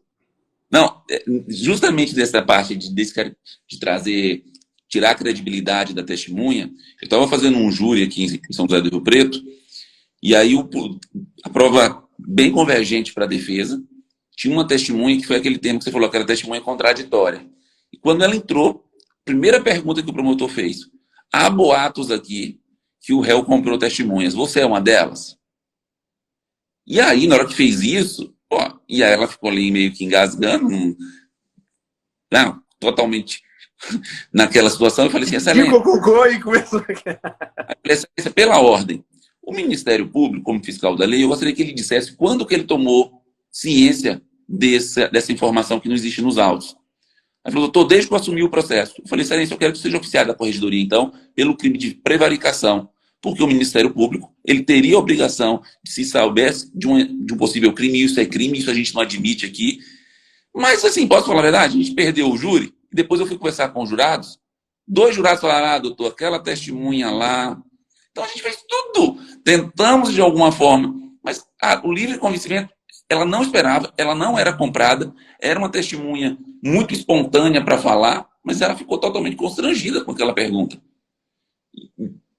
Não, justamente dessa parte de trazer, tirar a credibilidade da testemunha, eu estava fazendo um júri aqui em São José do Rio Preto, e aí a prova bem convergente para a defesa, tinha uma testemunha que foi aquele termo que você falou, que era testemunha contraditória. E quando ela entrou, a primeira pergunta que o promotor fez, há boatos aqui que o réu comprou testemunhas, você é uma delas? E aí, na hora que fez isso, e aí ela ficou ali meio que engasgando, não, totalmente naquela situação, eu falei assim, excelente. E começou... Pela ordem, o Ministério Público, como fiscal da lei, eu gostaria que ele dissesse quando que ele tomou ciência dessa informação que não existe nos autos. Ele falou, doutor, desde que eu assumi o processo. Eu falei, excelência, eu quero que seja oficiado da corregedoria, então, pelo crime de prevaricação. Porque o Ministério Público, ele teria a obrigação, se soubesse de um possível crime, isso é crime, isso a gente não admite aqui. Mas, assim, posso falar a verdade? A gente perdeu o júri, e depois eu fui conversar com os jurados. 2 jurados falaram, doutor, aquela testemunha lá. Então, a gente fez tudo. Tentamos de alguma forma. Mas o livre convencimento, ela não esperava, ela não era comprada, era uma testemunha muito espontânea para falar, mas ela ficou totalmente constrangida com aquela pergunta.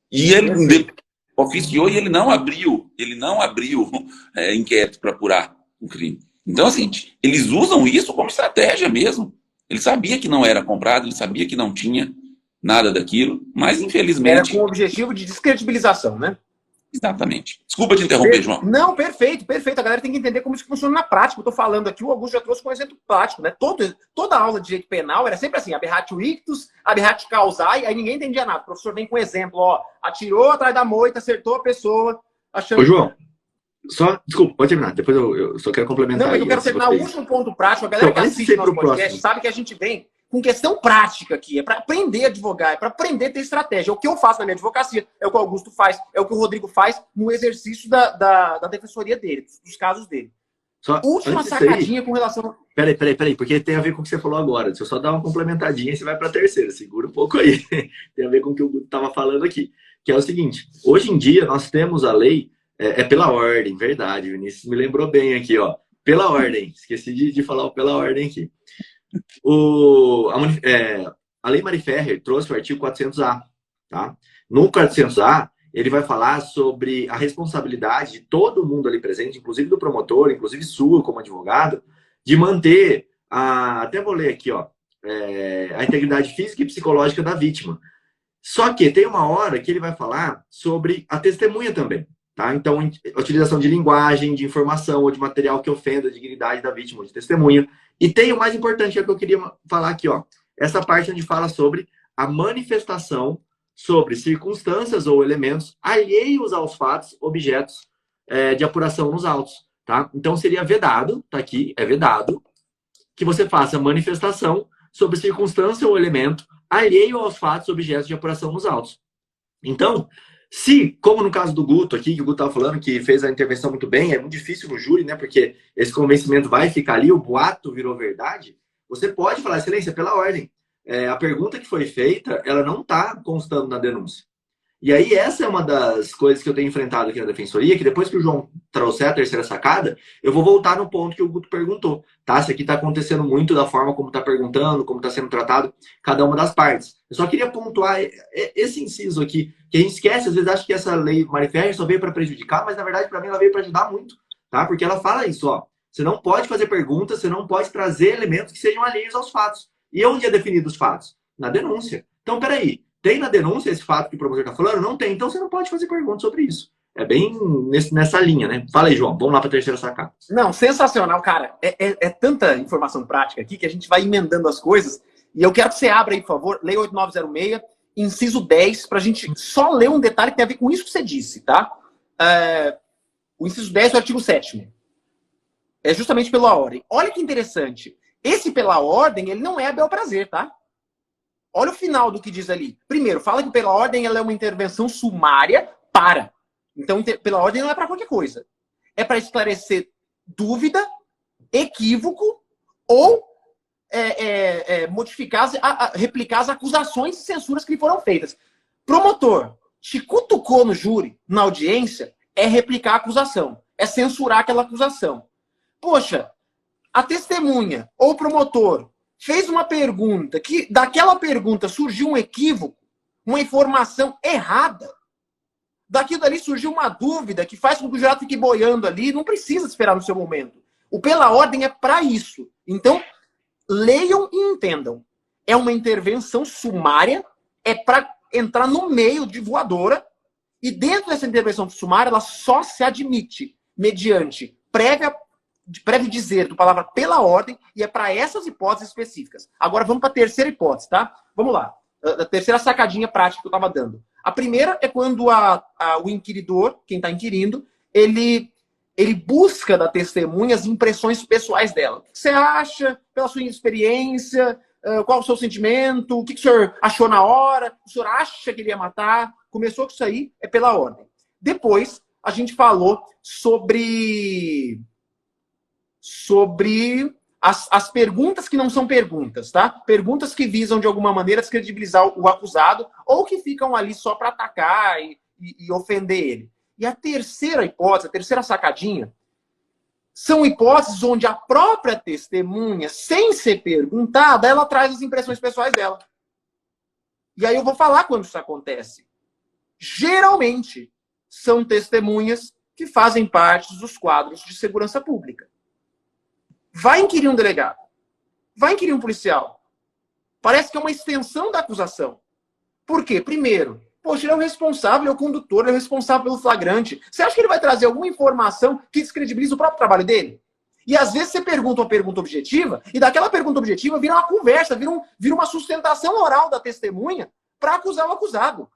E ele oficiou e ele não abriu inquérito para apurar o crime. Então, assim, eles usam isso como estratégia mesmo. Ele sabia que não era comprado, ele sabia que não tinha nada daquilo, mas infelizmente... Era com o objetivo de descredibilização, né? Exatamente. Desculpa te interromper, João. Não, perfeito, perfeito. A galera tem que entender como isso funciona na prática. Eu estou falando aqui, o Augusto já trouxe um exemplo prático, né? Toda aula de direito penal era sempre assim, aberratio ictus, aberratio causae, aí ninguém entendia nada. O professor vem com exemplo, atirou atrás da moita, acertou a pessoa, achando... Ô, João, desculpa, pode terminar, depois eu só quero complementar. Não, eu quero terminar o último ponto prático. A galera que assiste nosso podcast sabe que a gente vem com questão prática aqui, é para aprender a advogar, é para aprender a ter estratégia. É o que eu faço na minha advocacia, é o que o Augusto faz, é o que o Rodrigo faz no exercício da defensoria dele, dos casos dele. Só Última sacadinha com relação... Peraí, porque tem a ver com o que você falou agora. Deixa eu só dar uma complementadinha e você vai para a terceira. Segura um pouco aí. Tem a ver com o que o Guto estava falando aqui. Que é o seguinte, hoje em dia nós temos a lei, pela ordem, verdade, Vinícius me lembrou bem aqui, ó. Pela ordem, esqueci de falar o pela ordem aqui. A Lei Mari Ferrer trouxe o artigo 400A. Tá? No 400A, ele vai falar sobre a responsabilidade de todo mundo ali presente, inclusive do promotor, inclusive sua como advogado, de manter, até vou ler aqui, ó, a integridade física e psicológica da vítima. Só que tem uma hora que ele vai falar sobre a testemunha também. Tá? Então, utilização de linguagem, de informação ou de material que ofenda a dignidade da vítima ou de testemunha. E tem o mais importante, é o que eu queria falar aqui, ó. Essa parte onde fala sobre a manifestação sobre circunstâncias ou elementos alheios aos fatos, objetos de apuração nos autos. Tá? Então, seria vedado, tá aqui, é vedado, que você faça manifestação sobre circunstância ou elemento alheio aos fatos, objetos de apuração nos autos. Então, se, como no caso do Guto aqui, que o Guto estava falando, que fez a intervenção muito bem, é muito difícil no júri, né? Porque esse convencimento vai ficar ali, o boato virou verdade. Você pode falar, excelência, pela ordem. A pergunta que foi feita, ela não está constando na denúncia. E aí, essa é uma das coisas que eu tenho enfrentado aqui na Defensoria, que depois que o João trouxer a terceira sacada, eu vou voltar no ponto que o Guto perguntou, tá? Isso aqui está acontecendo muito da forma como está perguntando, como está sendo tratado cada uma das partes. Eu só queria pontuar esse inciso aqui, que a gente esquece, às vezes acha que essa lei Mari Ferrer só veio para prejudicar, mas na verdade, para mim, ela veio para ajudar muito, tá? Porque ela fala isso, ó. Você não pode fazer perguntas, você não pode trazer elementos que sejam alheios aos fatos. E onde é definido os fatos? Na denúncia. Então, peraí. Tem na denúncia esse fato que o promotor está falando? Não tem. Então você não pode fazer perguntas sobre isso. É bem nessa linha, né? Fala aí, João. Vamos lá para a terceira sacada. Não, sensacional, cara. É tanta informação prática aqui que a gente vai emendando as coisas. E eu quero que você abra aí, por favor, Lei 8906, inciso 10, para a gente só ler um detalhe que tem a ver com isso que você disse, tá? O inciso 10 do artigo 7º. É justamente pela ordem. Olha que interessante. Esse pela ordem, ele não é a bel prazer, tá? Olha o final do que diz ali. Primeiro, fala que pela ordem ela é uma intervenção sumária para. Então, pela ordem não é para qualquer coisa. É para esclarecer dúvida, equívoco ou modificar, replicar as acusações e censuras que lhe foram feitas. Promotor, te cutucou no júri, na audiência, é replicar a acusação. É censurar aquela acusação. Poxa, a testemunha ou o promotor fez uma pergunta, que daquela pergunta surgiu um equívoco, uma informação errada. Daquilo dali surgiu uma dúvida que faz com que o jurado fique boiando ali, não precisa esperar no seu momento. O pela ordem é para isso. Então, leiam e entendam. É uma intervenção sumária, é para entrar no meio de voadora, e dentro dessa intervenção sumária, ela só se admite mediante prévio dizer do palavra pela ordem, e é para essas hipóteses específicas. Agora vamos para a terceira hipótese, tá? Vamos lá. A terceira sacadinha prática que eu estava dando. A primeira é quando o inquiridor, quem está inquirindo, ele busca da testemunha as impressões pessoais dela. O que você acha, pela sua experiência, qual o seu sentimento, o que o senhor achou na hora, o senhor acha que ele ia matar? Começou com isso aí, é pela ordem. Depois, a gente falou sobre as perguntas que não são perguntas, tá? Perguntas que visam, de alguma maneira, descredibilizar o acusado ou que ficam ali só para atacar e ofender ele. E a terceira hipótese, a terceira sacadinha, são hipóteses onde a própria testemunha, sem ser perguntada, ela traz as impressões pessoais dela. E aí eu vou falar quando isso acontece. Geralmente, são testemunhas que fazem parte dos quadros de segurança pública. Vai inquirir um delegado. Vai inquirir um policial. Parece que é uma extensão da acusação. Por quê? Primeiro, poxa, ele é o responsável, ele é o condutor, ele é o responsável pelo flagrante. Você acha que ele vai trazer alguma informação que descredibiliza o próprio trabalho dele? E às vezes você pergunta uma pergunta objetiva, e daquela pergunta objetiva vira uma conversa, vira uma sustentação oral da testemunha para acusar o acusado.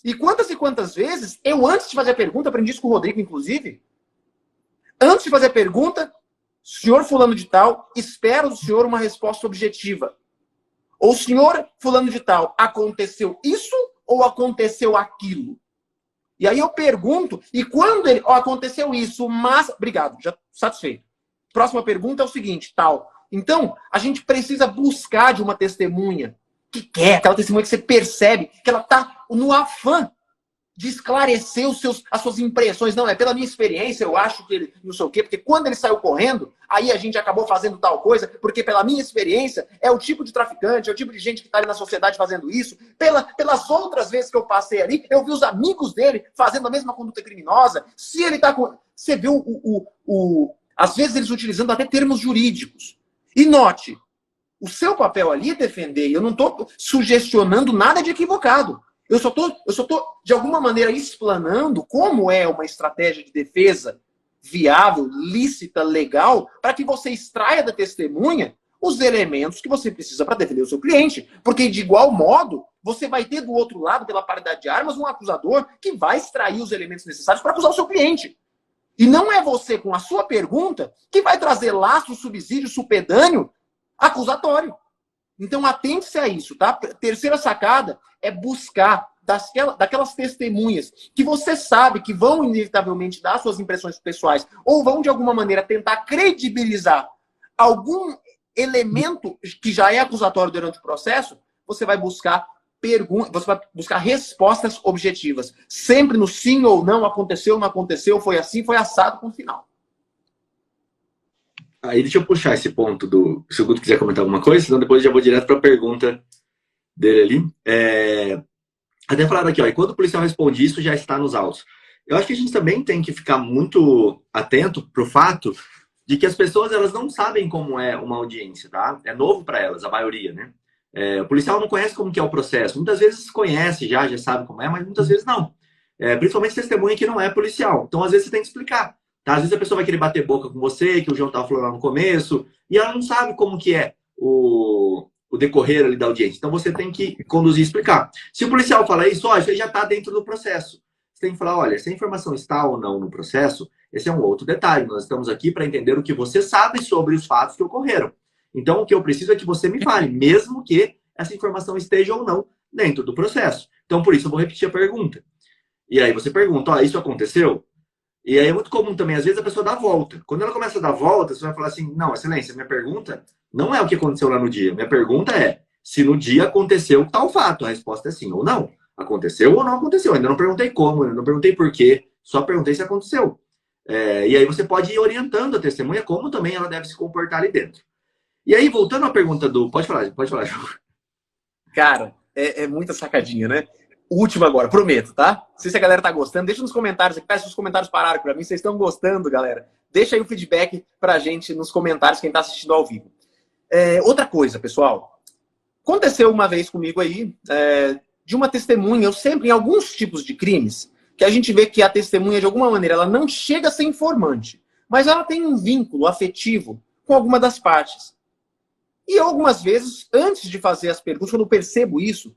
E quantas vezes, eu antes de fazer a pergunta, aprendi isso com o Rodrigo, inclusive, antes de fazer a pergunta, senhor fulano de tal, espero do senhor uma resposta objetiva. Ou senhor fulano de tal, aconteceu isso ou aconteceu aquilo? E aí eu pergunto, e quando ele, aconteceu isso, mas... Obrigado, já satisfeito. próxima pergunta é o seguinte, tal. Então, a gente precisa buscar de uma testemunha que quer, aquela testemunha que você percebe que ela está no afã de esclarecer as suas impressões. Não, é pela minha experiência, eu acho que ele não sei o quê, porque quando ele saiu correndo, aí a gente acabou fazendo tal coisa, porque pela minha experiência, é o tipo de traficante, é o tipo de gente que está ali na sociedade fazendo isso. Pelas outras vezes que eu passei ali, eu vi os amigos dele fazendo a mesma conduta criminosa. Se ele está com... Você viu às vezes eles utilizando até termos jurídicos. E note, o seu papel ali é defender, eu não estou sugestionando nada de equivocado. Eu só tô, de alguma maneira, explanando como é uma estratégia de defesa viável, lícita, legal, para que você extraia da testemunha os elementos que você precisa para defender o seu cliente. Porque, de igual modo, você vai ter do outro lado, pela paridade de armas, um acusador que vai extrair os elementos necessários para acusar o seu cliente. E não é você, com a sua pergunta, que vai trazer lastro, subsídio, supedâneo acusatório. Então, atente-se a isso, tá? Terceira sacada é buscar daquelas testemunhas que você sabe que vão inevitavelmente dar suas impressões pessoais ou vão, de alguma maneira, tentar credibilizar algum elemento que já é acusatório durante o processo, você vai buscar respostas objetivas. Sempre no sim ou não, aconteceu, não aconteceu, foi assim, foi assado com o final. Aí deixa eu puxar esse ponto se o Guto quiser comentar alguma coisa, senão depois eu já vou direto para a pergunta dele ali. Até falaram aqui, ó, e quando o policial responde isso, já está nos autos. Eu acho que a gente também tem que ficar muito atento para o fato de que as pessoas elas não sabem como é uma audiência, tá? É novo para elas, a maioria, né? O policial não conhece como que é o processo. Muitas vezes conhece, já sabe como é, mas muitas vezes não. Principalmente testemunha que não é policial. Então, às vezes, você tem que explicar. Tá? Às vezes a pessoa vai querer bater boca com você, que o João estava falando lá no começo, e ela não sabe como que é o decorrer ali da audiência. Então você tem que conduzir e explicar. Se o policial fala isso aí já está dentro do processo. Você tem que falar, olha, se a informação está ou não no processo, esse é um outro detalhe. Nós estamos aqui para entender o que você sabe sobre os fatos que ocorreram. Então o que eu preciso é que você me fale, mesmo que essa informação esteja ou não dentro do processo. Então por isso eu vou repetir a pergunta. E aí você pergunta, ó, isso aconteceu? E aí é muito comum também, às vezes a pessoa dá a volta. Quando ela começa a dar a volta, você vai falar assim, não, excelência, minha pergunta não é o que aconteceu lá no dia. Minha pergunta é se no dia aconteceu tal fato. A resposta é sim ou não. Aconteceu ou não aconteceu. Ainda não perguntei como, ainda não perguntei por quê. Só perguntei se aconteceu. E aí você pode ir orientando a testemunha como também ela deve se comportar ali dentro. E aí, voltando à pergunta do... Pode falar, João. Cara, é muita sacadinha, né? Última agora, prometo, tá? Não sei se a galera tá gostando. Deixa nos comentários aqui. Parece que os comentários pararam pra mim. Vocês estão gostando, galera? Deixa aí o feedback pra gente nos comentários, quem tá assistindo ao vivo. Outra coisa, pessoal. Aconteceu uma vez comigo aí, de uma testemunha. Eu sempre, em alguns tipos de crimes, que a gente vê que a testemunha, de alguma maneira, ela não chega a ser informante, mas ela tem um vínculo afetivo com alguma das partes. E eu, algumas vezes, antes de fazer as perguntas, quando eu percebo isso,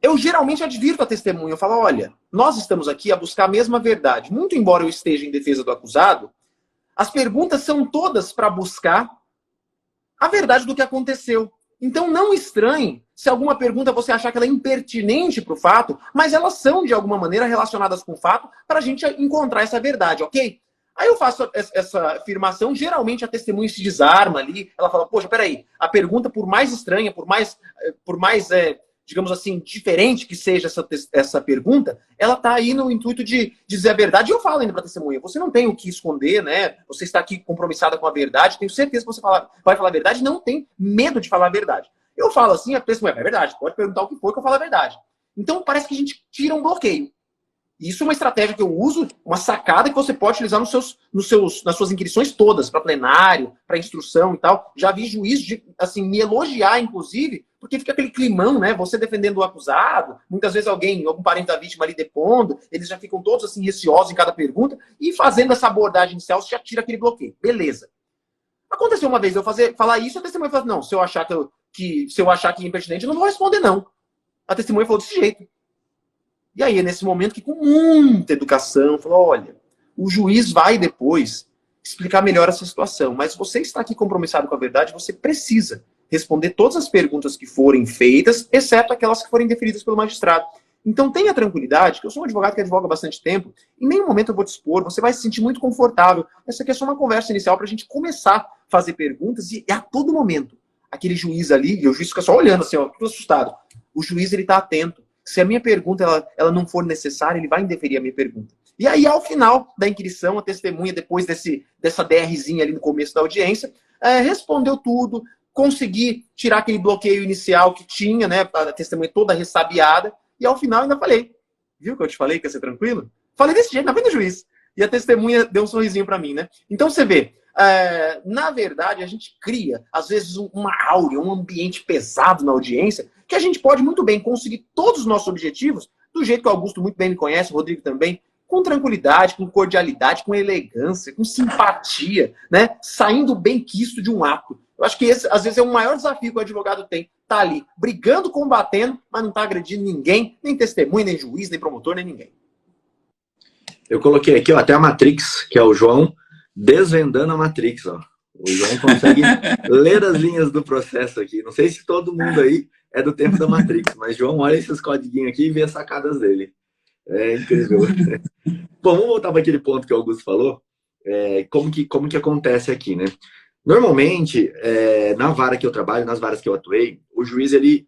eu geralmente advirto a testemunha. Eu falo, olha, nós estamos aqui a buscar a mesma verdade. Muito embora eu esteja em defesa do acusado, as perguntas são todas para buscar a verdade do que aconteceu. Então não estranhe se alguma pergunta você achar que ela é impertinente para o fato, mas elas são, de alguma maneira, relacionadas com o fato para a gente encontrar essa verdade, ok? Aí eu faço essa afirmação, geralmente a testemunha se desarma ali, ela fala, poxa, peraí, a pergunta, por mais estranha, por mais digamos assim, diferente que seja essa pergunta, ela está aí no intuito de dizer a verdade. E eu falo ainda para a testemunha, você não tem o que esconder, né? Você está aqui compromissada com a verdade, tenho certeza que você vai falar a verdade, não tem medo de falar a verdade. Eu falo assim, a testemunha, é verdade, pode perguntar o que for que eu falo a verdade. Então parece que a gente tira um bloqueio. Isso é uma estratégia que eu uso, uma sacada que você pode utilizar nas suas inquirições todas, para plenário, para instrução e tal. Já vi juiz me elogiar, inclusive, porque fica aquele climão, né? Você defendendo o acusado, muitas vezes algum parente da vítima ali depondo, eles já ficam todos assim receosos em cada pergunta, e fazendo essa abordagem inicial, você já tira aquele bloqueio. Beleza. Aconteceu uma vez eu falar isso, a testemunha falou, não, se eu achar que é impertinente, eu não vou responder, não. A testemunha falou desse jeito. E aí, é nesse momento que, com muita educação, falou, olha, o juiz vai depois explicar melhor essa situação, mas você está aqui compromissado com a verdade, você precisa responder todas as perguntas que forem feitas, exceto aquelas que forem deferidas pelo magistrado. Então tenha tranquilidade, que eu sou um advogado que advoga há bastante tempo, em nenhum momento eu vou te expor, você vai se sentir muito confortável. Essa aqui é só uma conversa inicial para a gente começar a fazer perguntas e a todo momento, aquele juiz ali, e o juiz fica só olhando assim, ó, tudo assustado. O juiz, ele tá atento. Se a minha pergunta ela não for necessária, ele vai indeferir a minha pergunta. E aí, ao final da inquirição, a testemunha, depois dessa DRzinha ali no começo da audiência, respondeu tudo, consegui tirar aquele bloqueio inicial que tinha, né, a testemunha toda ressabiada, e ao final ainda falei, viu que eu te falei que ia ser tranquilo? Falei desse jeito, na frente do juiz. E a testemunha deu um sorrisinho para mim, né? Então você vê, na verdade, a gente cria, às vezes, uma áurea, um ambiente pesado na audiência, que a gente pode muito bem conseguir todos os nossos objetivos, do jeito que o Augusto muito bem me conhece, o Rodrigo também, com tranquilidade, com cordialidade, com elegância, com simpatia, né? Saindo bem quisto de um ato. Eu acho que esse, às vezes, é o maior desafio que o advogado tem. Tá ali, brigando, combatendo, mas não tá agredindo ninguém, nem testemunha, nem juiz, nem promotor, nem ninguém. Eu coloquei aqui, ó, até a Matrix, que é o João, desvendando a Matrix, ó. O João consegue ler as linhas do processo aqui. Não sei se todo mundo aí é do tempo da Matrix, mas João, olha esses codiguinhos aqui e vê as sacadas dele. É incrível. Bom, vamos voltar para aquele ponto que o Augusto falou. Como que acontece aqui, né? Normalmente, na vara que eu trabalho, nas varas que eu atuei, o juiz, ele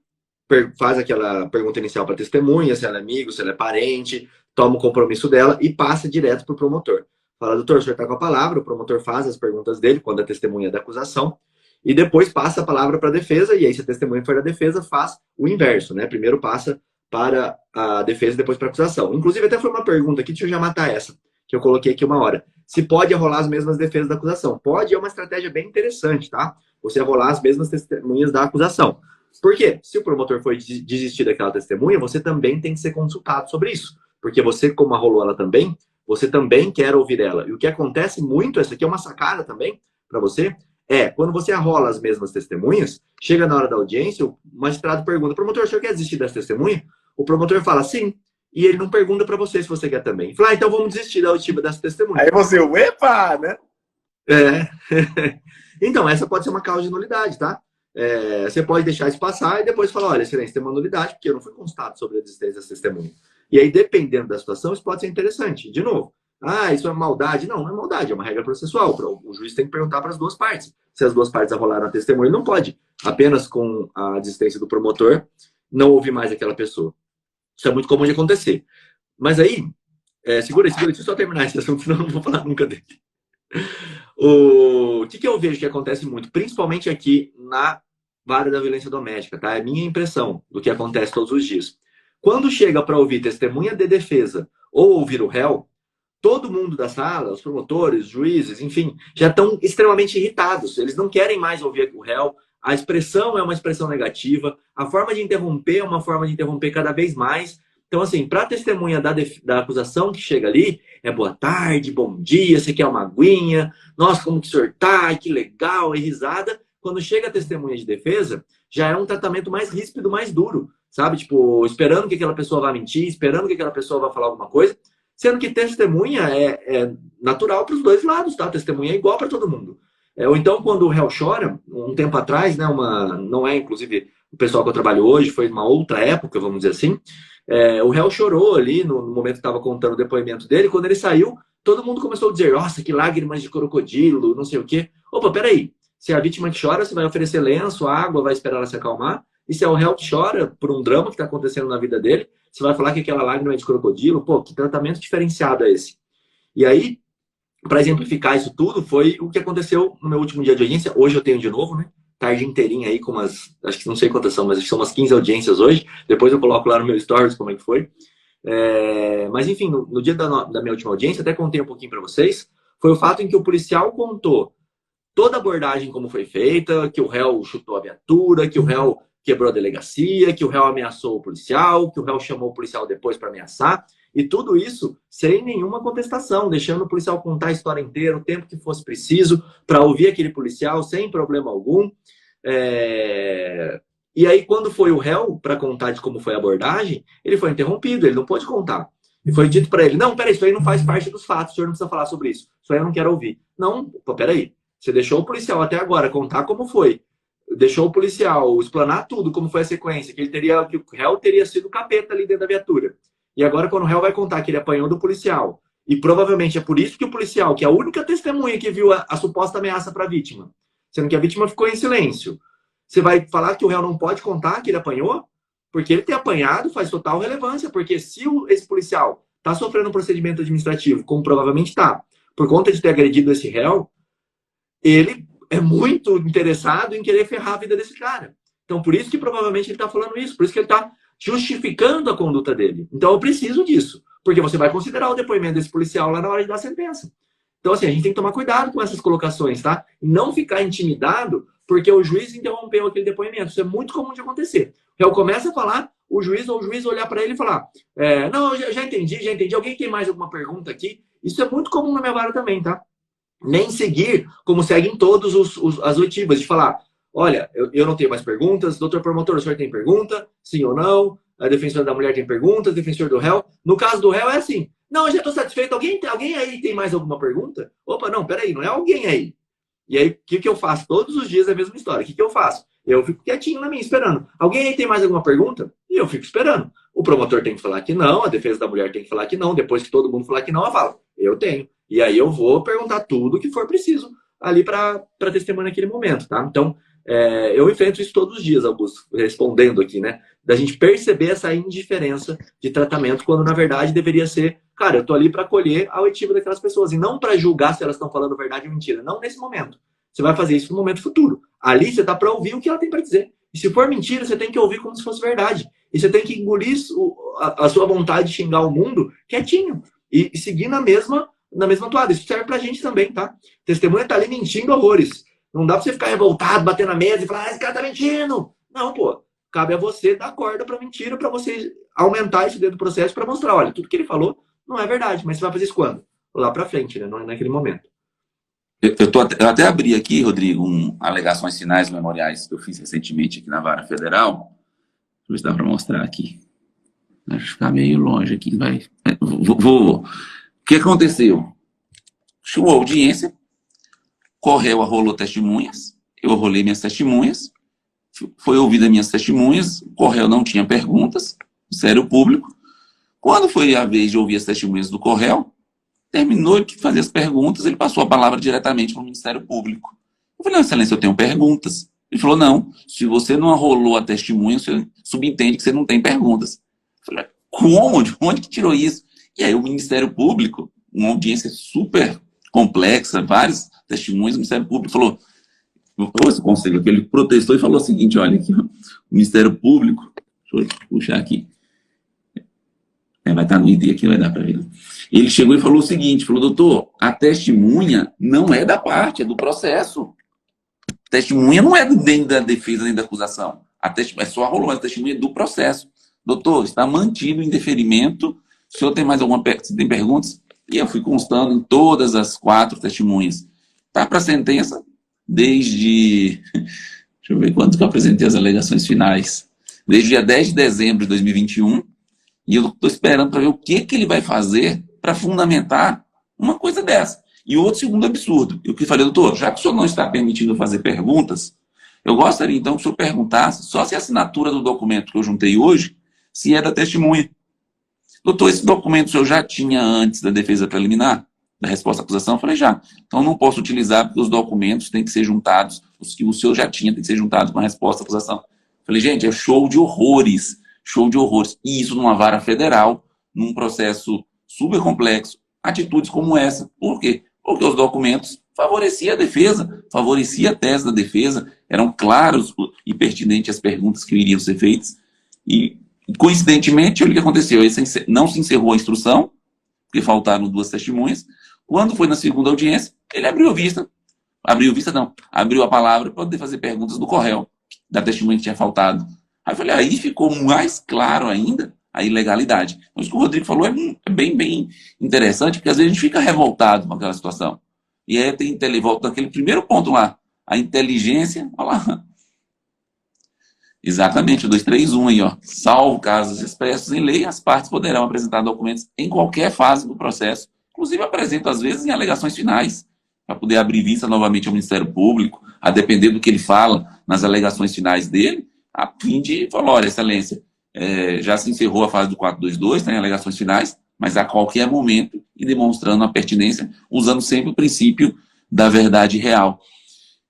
faz aquela pergunta inicial para a testemunha, se ela é amigo, se ela é parente, toma o compromisso dela e passa direto para o promotor. Fala, doutor, o senhor está com a palavra, o promotor faz as perguntas dele, quando a testemunha é da acusação, e depois passa a palavra para a defesa, e aí se a testemunha for da defesa, faz o inverso, né? Primeiro passa para a defesa e depois para a acusação. Inclusive, até foi uma pergunta aqui, deixa eu já matar essa, que eu coloquei aqui uma hora. Se pode rolar as mesmas defesas da acusação? Pode, é uma estratégia bem interessante, tá? Você rolar as mesmas testemunhas da acusação. Por quê? Se o promotor for desistir daquela testemunha, você também tem que ser consultado sobre isso. Porque você, como arrolou ela também, você também quer ouvir ela. E o que acontece muito, essa aqui é uma sacada também para você, quando você arrola as mesmas testemunhas, chega na hora da audiência, o magistrado pergunta, promotor, o senhor quer desistir dessa testemunha? O promotor fala, sim. E ele não pergunta para você se você quer também. Fala, então vamos desistir da auditiva dessa testemunha. Aí você, epa, né? Então, essa pode ser uma causa de nulidade, tá? Você pode deixar isso passar e depois falar, olha, excelência, tem uma nulidade, porque eu não fui constado sobre a existência dessa testemunha. E aí, dependendo da situação, isso pode ser interessante. De novo, isso é maldade. Não, não é maldade, é uma regra processual. O juiz tem que perguntar para as duas partes. Se as duas partes arrolaram a testemunha, ele não pode, apenas com a desistência do promotor, não ouvir mais aquela pessoa. Isso é muito comum de acontecer. Mas aí, segura aí, deixa eu só terminar esse assunto, senão eu não vou falar nunca dele. O que eu vejo que acontece muito, principalmente aqui na vara da violência doméstica, tá? É minha impressão do que acontece todos os dias. Quando chega para ouvir testemunha de defesa ou ouvir o réu, todo mundo da sala, os promotores, os juízes, enfim, já estão extremamente irritados. Eles não querem mais ouvir o réu. A expressão é uma expressão negativa. A forma de interromper é uma forma de interromper cada vez mais. Então, assim, para a testemunha da acusação que chega ali, boa tarde, bom dia, você quer uma aguinha? Nossa, como que o senhor tá? Que legal, é risada. Quando chega a testemunha de defesa, já é um tratamento mais ríspido, mais duro, sabe? Tipo, esperando que aquela pessoa vá mentir, esperando que aquela pessoa vá falar alguma coisa, sendo que testemunha é natural para os dois lados, tá? Testemunha é igual para todo mundo. Ou então, quando o réu chora, um tempo atrás, né, não é, inclusive, o pessoal que eu trabalho hoje, foi uma outra época, vamos dizer assim, o réu chorou ali, no momento que estava contando o depoimento dele, quando ele saiu, todo mundo começou a dizer, nossa, que lágrimas de crocodilo, não sei o quê. Opa, peraí, se a vítima que chora, você vai oferecer lenço, água, vai esperar ela se acalmar, e se é o réu que chora por um drama que está acontecendo na vida dele, você vai falar que aquela lágrima é de crocodilo, pô, que tratamento diferenciado é esse? E aí, para exemplificar isso tudo, foi o que aconteceu no meu último dia de audiência. Hoje eu tenho de novo, né? Tarde inteirinha aí, com acho que não sei quantas são, mas acho que são umas 15 audiências hoje. Depois eu coloco lá no meu stories como é que foi. Mas enfim, no dia da minha última audiência, até contei um pouquinho para vocês, foi o fato em que o policial contou toda a abordagem como foi feita, que o réu chutou a viatura, que o réu quebrou a delegacia, que o réu ameaçou o policial, que o réu chamou o policial depois para ameaçar. E tudo isso sem nenhuma contestação, deixando o policial contar a história inteira, o tempo que fosse preciso, para ouvir aquele policial sem problema algum. E aí, quando foi o réu para contar de como foi a abordagem, ele foi interrompido, ele não pôde contar. E foi dito para ele, não, peraí, isso aí não faz parte dos fatos, o senhor não precisa falar sobre isso. Isso aí eu não quero ouvir. Não, peraí, você deixou o policial até agora contar como foi. deixou o policial explanar tudo, como foi a sequência, que que o réu teria sido o capeta ali dentro da viatura. E agora, quando o réu vai contar que ele apanhou do policial, e provavelmente é por isso que o policial, que é a única testemunha que viu a suposta ameaça para a vítima, sendo que a vítima ficou em silêncio, você vai falar que o réu não pode contar que ele apanhou? Porque ele ter apanhado faz total relevância, porque se esse policial está sofrendo um procedimento administrativo, como provavelmente está, por conta de ter agredido esse réu, ele é muito interessado em querer ferrar a vida desse cara. Então, por isso que provavelmente ele está falando isso, por isso que ele está justificando a conduta dele. Então, eu preciso disso, porque você vai considerar o depoimento desse policial lá na hora de dar a sentença. Então, assim, a gente tem que tomar cuidado com essas colocações, tá? E não ficar intimidado porque o juiz interrompeu aquele depoimento. Isso é muito comum de acontecer. O réu começa a falar, o juiz olhar para ele e falar, não, eu já entendi. Alguém tem mais alguma pergunta aqui? Isso é muito comum na minha vara também, tá? Nem seguir como seguem todos as oitivas, de falar, olha, eu não tenho mais perguntas, doutor promotor, o senhor tem pergunta? Sim ou não? A defensora da mulher tem perguntas, defensor do réu. No caso do réu é assim, não, eu já estou satisfeito, alguém aí tem mais alguma pergunta? Opa, não, peraí, não é alguém aí. E aí, o que eu faço? Todos os dias é a mesma história. O que eu faço? Eu fico quietinho na minha, esperando. Alguém aí tem mais alguma pergunta? E eu fico esperando. O promotor tem que falar que não, a defesa da mulher tem que falar que não, depois que todo mundo falar que não, eu falo, eu tenho. E aí eu vou perguntar tudo que for preciso ali para testemunha naquele momento, tá? Então, eu enfrento isso todos os dias, Augusto, respondendo aqui, né? Da gente perceber essa indiferença de tratamento, quando na verdade deveria ser, cara, eu tô ali para acolher a oitiva daquelas pessoas e não para julgar se elas estão falando verdade ou mentira. Não nesse momento. Você vai fazer isso no momento futuro. Ali você tá para ouvir o que ela tem para dizer. E se for mentira, você tem que ouvir como se fosse verdade. E você tem que engolir a sua vontade de xingar o mundo quietinho e seguir na mesma toada. Isso serve pra gente também, tá? Testemunha tá ali mentindo horrores. Não dá pra você ficar revoltado, bater na mesa e falar, esse cara tá mentindo. Não, pô. Cabe a você dar corda pra mentira, pra você aumentar isso dentro do processo pra mostrar, olha, tudo que ele falou não é verdade, mas você vai fazer isso quando? Lá pra frente, né? Não é naquele momento. Eu até abri aqui, Rodrigo, alegações finais memoriais que eu fiz recentemente aqui na Vara Federal. Deixa eu ver se dá pra mostrar aqui. Deixa eu ficar meio longe aqui. Vai. O que aconteceu? Chamou a audiência, correu, arrolou testemunhas, eu arrolei minhas testemunhas, foi ouvida minhas testemunhas, o Corréu não tinha perguntas, Ministério Público. Quando foi a vez de ouvir as testemunhas do Corréu, terminou de fazer as perguntas, ele passou a palavra diretamente para o Ministério Público. Eu falei, excelência, eu tenho perguntas. Ele falou, não, se você não arrolou a testemunha, você subentende que você não tem perguntas. Eu falei, como? De onde que tirou isso? E aí o Ministério Público, uma audiência super complexa, vários testemunhos, o Ministério Público falou, esse conselho aqui, ele protestou e falou o seguinte, olha aqui, ó, o Ministério Público, deixa eu puxar aqui, vai estar no ID aqui, vai dar para ver. Ele chegou e falou o seguinte, falou, doutor, a testemunha não é da parte, é do processo. A testemunha não é nem da defesa nem da acusação. É só a rolou, mas a testemunha é do processo. Doutor, está mantido o indeferimento. O senhor tem mais alguma tem perguntas? E eu fui constando em todas as 4 testemunhas. Está para a sentença desde... Deixa eu ver quando que eu apresentei as alegações finais. Desde dia 10 de dezembro de 2021. E eu estou esperando para ver o que ele vai fazer para fundamentar uma coisa dessa. E outro segundo absurdo. Eu que falei, doutor, já que o senhor não está permitindo fazer perguntas, eu gostaria então que o senhor perguntasse só se a assinatura do documento que eu juntei hoje, se é da testemunha. Doutor, esse documento o senhor já tinha antes da defesa preliminar, da resposta à acusação? Eu falei, já. Então não posso utilizar porque os documentos têm que ser juntados, os que o senhor já tinha têm que ser juntados com a resposta à acusação. Eu falei, gente, é show de horrores. Show de horrores. E isso numa vara federal, num processo super complexo, atitudes como essa. Por quê? Porque os documentos favoreciam a defesa, favoreciam a tese da defesa, eram claros e pertinentes as perguntas que iriam ser feitas. E, coincidentemente, olha o que aconteceu. Não se encerrou a instrução, porque faltaram 2 testemunhas. Quando foi na segunda audiência, ele abriu a vista. Abriu a palavra para poder fazer perguntas do Corréu, da testemunha que tinha faltado. Aí eu falei, aí ficou mais claro ainda a ilegalidade. Então, isso que o Rodrigo falou é bem interessante, porque às vezes a gente fica revoltado com aquela situação. E aí volta naquele primeiro ponto lá, a inteligência, olha lá. Exatamente, o 231 aí, ó. Salvo casos expressos em lei, as partes poderão apresentar documentos em qualquer fase do processo, inclusive apresentam às vezes em alegações finais, para poder abrir vista novamente ao Ministério Público, a depender do que ele fala, nas alegações finais dele, a fim de falar, olha, excelência, já se encerrou a fase do 422, tem alegações finais, mas a qualquer momento, e demonstrando a pertinência, usando sempre o princípio da verdade real.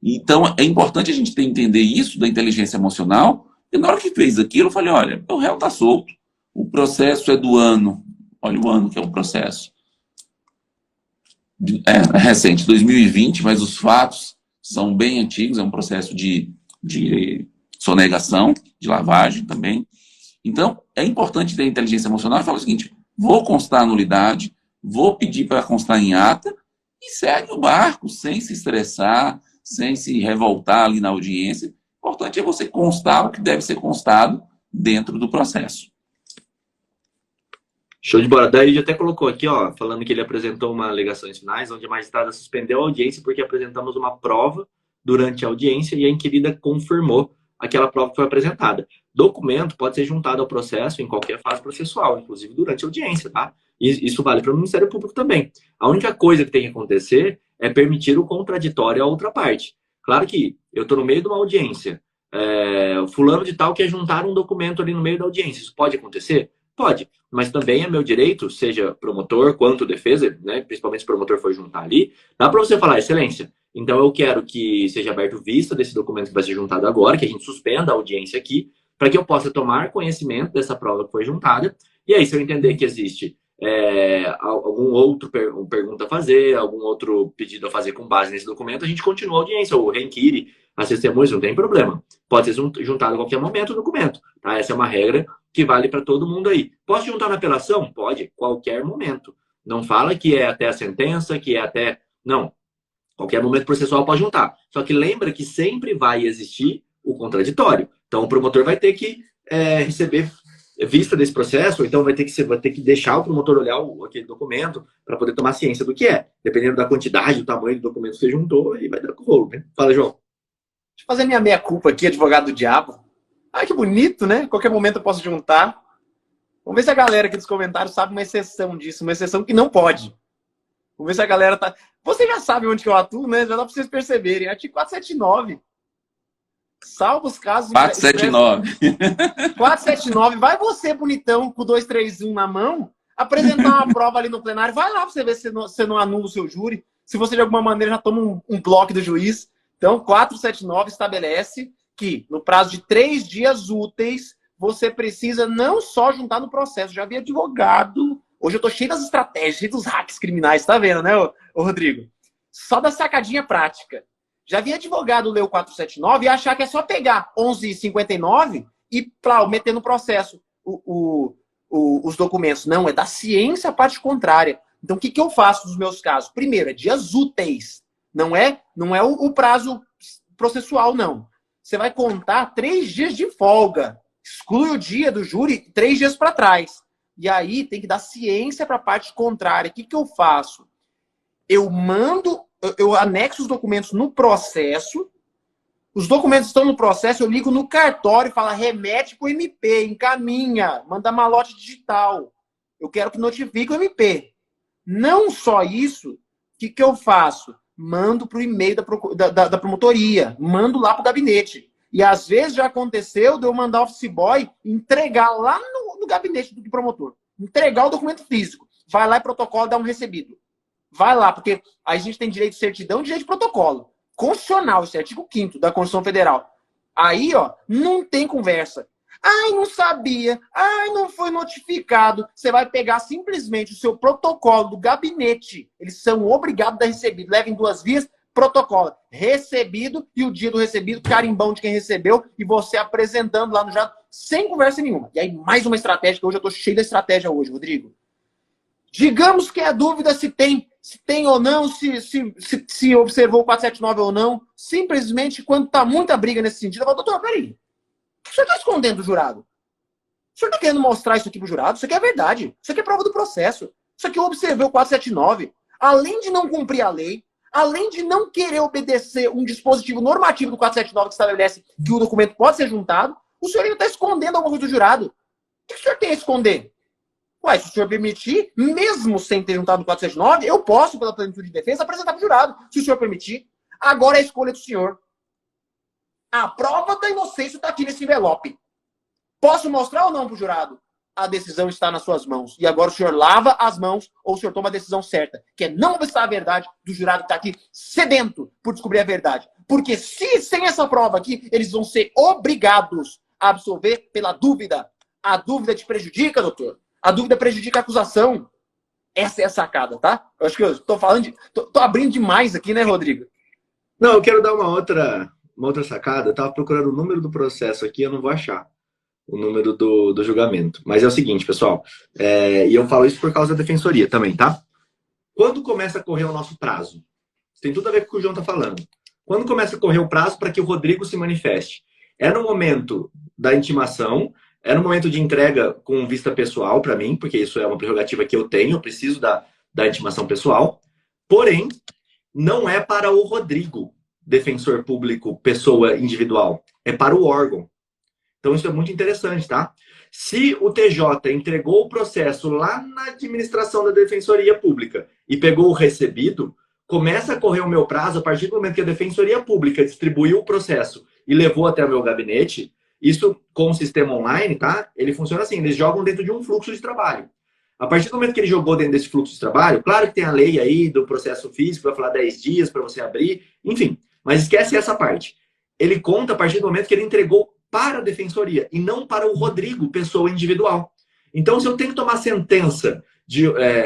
Então, é importante a gente entender isso da inteligência emocional, e na hora que fez aquilo, eu falei, olha, o réu está solto, o processo é do ano, olha o ano que é o processo, é recente, 2020, mas os fatos são bem antigos, é um processo de sonegação, de lavagem também. Então, é importante ter inteligência emocional e falar o seguinte, vou constar a nulidade, vou pedir para constar em ata e segue o barco, sem se estressar, sem se revoltar ali na audiência. O importante é você constar o que deve ser constado dentro do processo. Show de bola. Daí já até colocou aqui, ó, falando que ele apresentou uma alegações finais, onde a magistrada suspendeu a audiência porque apresentamos uma prova durante a audiência e a inquirida confirmou aquela prova que foi apresentada. Documento pode ser juntado ao processo em qualquer fase processual, inclusive durante a audiência, tá? E isso vale para o Ministério Público também. A única coisa que tem que acontecer é permitir o contraditório à outra parte. Claro que eu estou no meio de uma audiência, fulano de tal quer juntar um documento ali no meio da audiência. Isso pode acontecer? Pode, mas também é meu direito, seja promotor quanto defesa, né, principalmente se o promotor for juntar ali, dá para você falar, excelência, então eu quero que seja aberto vista desse documento que vai ser juntado agora, que a gente suspenda a audiência aqui, para que eu possa tomar conhecimento dessa prova que foi juntada, e aí se eu entender que existe algum outro pergunta a fazer, algum outro pedido a fazer com base nesse documento, a gente continua a audiência, ou reinquire as testemunhas, não tem problema. Pode ser juntado a qualquer momento o documento, tá? Essa é uma regra que vale para todo mundo aí. Posso juntar na apelação? Pode, qualquer momento. Não fala que é até a sentença, que é até... Não, qualquer momento processual pode juntar. Só que lembra que sempre vai existir o contraditório. Então o promotor vai ter que receber vista desse processo, ou então vai ter que deixar o promotor olhar aquele documento para poder tomar ciência do que é. Dependendo da quantidade, do tamanho do documento que você juntou, aí vai dar com o rolo, né? Fala, João. Deixa eu fazer minha meia-culpa aqui, advogado do diabo. Ai, que bonito, né? Qualquer momento eu posso juntar. Vamos ver se a galera aqui dos comentários sabe uma exceção disso, uma exceção que não pode. Vamos ver se a galera tá... Você já sabe onde que eu atuo, né? Já dá para vocês perceberem. Artigo 479. Salvo os casos... 479. 479. Vai você, bonitão, com o 231 na mão, apresentar uma prova ali no plenário. Vai lá para você ver se você não anula o seu júri. Se você, de alguma maneira, já toma um bloco do juiz. Então, 479 estabelece que, no prazo de 3 dias úteis, você precisa não só juntar no processo. Já vi advogado... Hoje eu tô cheio das estratégias, cheio dos hacks criminais, tá vendo, né, ô Rodrigo? Só da sacadinha prática. Já vi advogado ler o 479 e achar que é só pegar 11,59 e meter no processo os documentos. Não, é da ciência a parte contrária. Então, o que eu faço nos meus casos? Primeiro, é dias úteis. Não é o prazo processual, não. Você vai contar 3 dias de folga. Exclui o dia do júri 3 dias para trás. E aí tem que dar ciência para a parte contrária. O que eu faço? Eu anexo os documentos no processo. Os documentos estão no processo, eu ligo no cartório e falo, remete para o MP, encaminha, manda malote digital. Eu quero que notifique o MP. Não só isso, o que eu faço? Mando para o e-mail da promotoria, mando lá para o gabinete. E às vezes já aconteceu de eu mandar o office boy entregar lá no gabinete do promotor. Entregar o documento físico. Vai lá e protocola, dá um recebido. Vai lá, porque aí a gente tem direito de certidão e direito de protocolo. Constitucional, esse é artigo 5º da Constituição Federal. Aí, ó, não tem conversa. Ai, não sabia. Ai, não foi notificado. Você vai pegar simplesmente o seu protocolo do gabinete. Eles são obrigados a dar recebido. Leva em 2 vias, protocolo. Recebido e o dia do recebido, carimbão de quem recebeu e você apresentando lá no jato sem conversa nenhuma. E aí, mais uma estratégia, que hoje eu tô cheio da estratégia hoje, Rodrigo. Digamos que é a dúvida se tem ou não, se observou o 479 ou não. Simplesmente, quando tá muita briga nesse sentido, eu falo, doutor, peraí. O senhor está escondendo do jurado? O senhor está querendo mostrar isso aqui pro jurado? Isso aqui é verdade. Isso aqui é prova do processo. Isso aqui eu observei o 479. Além de não cumprir a lei, além de não querer obedecer um dispositivo normativo do 479 que estabelece que o documento pode ser juntado, o senhor ainda está escondendo alguma coisa do jurado. O que o senhor tem a esconder? Ué, se o senhor permitir, mesmo sem ter juntado o 479, eu posso, pela plenitude de defesa, apresentar para o jurado, se o senhor permitir. Agora é a escolha do senhor. A prova da inocência está aqui nesse envelope. Posso mostrar ou não para o jurado? A decisão está nas suas mãos. E agora o senhor lava as mãos ou o senhor toma a decisão certa, que é não obstar a verdade do jurado que está aqui sedento por descobrir a verdade. Porque se sem essa prova aqui, eles vão ser obrigados a absolver pela dúvida. A dúvida te prejudica, doutor. A dúvida prejudica a acusação. Essa é a sacada, tá? Eu acho que eu estou falando tô abrindo demais aqui, né, Rodrigo? Não, eu quero dar uma outra sacada. Eu estava procurando o número do processo aqui, eu não vou achar o número do julgamento. Mas é o seguinte, pessoal, e eu falo isso por causa da defensoria também, tá? Quando começa a correr o nosso prazo? Tem tudo a ver com o que o João está falando. Quando começa a correr o prazo para que o Rodrigo se manifeste? É no momento da intimação, é no momento de entrega com vista pessoal para mim, porque isso é uma prerrogativa que eu tenho, eu preciso da intimação pessoal. Porém, não é para o Rodrigo, defensor público, pessoa individual. É para o órgão. Então isso é muito interessante, tá? Se o TJ entregou o processo lá na administração da Defensoria Pública e pegou o recebido, começa a correr o meu prazo a partir do momento que a Defensoria Pública distribuiu o processo e levou até o meu gabinete. Isso com o sistema online, tá? Ele funciona assim, eles jogam dentro de um fluxo de trabalho. A partir do momento que ele jogou dentro desse fluxo de trabalho, claro que tem a lei aí do processo físico, vai falar 10 dias para você abrir, enfim, mas esquece essa parte. Ele conta a partir do momento que ele entregou para a defensoria e não para o Rodrigo, pessoa individual. Então, se eu tenho que tomar sentença,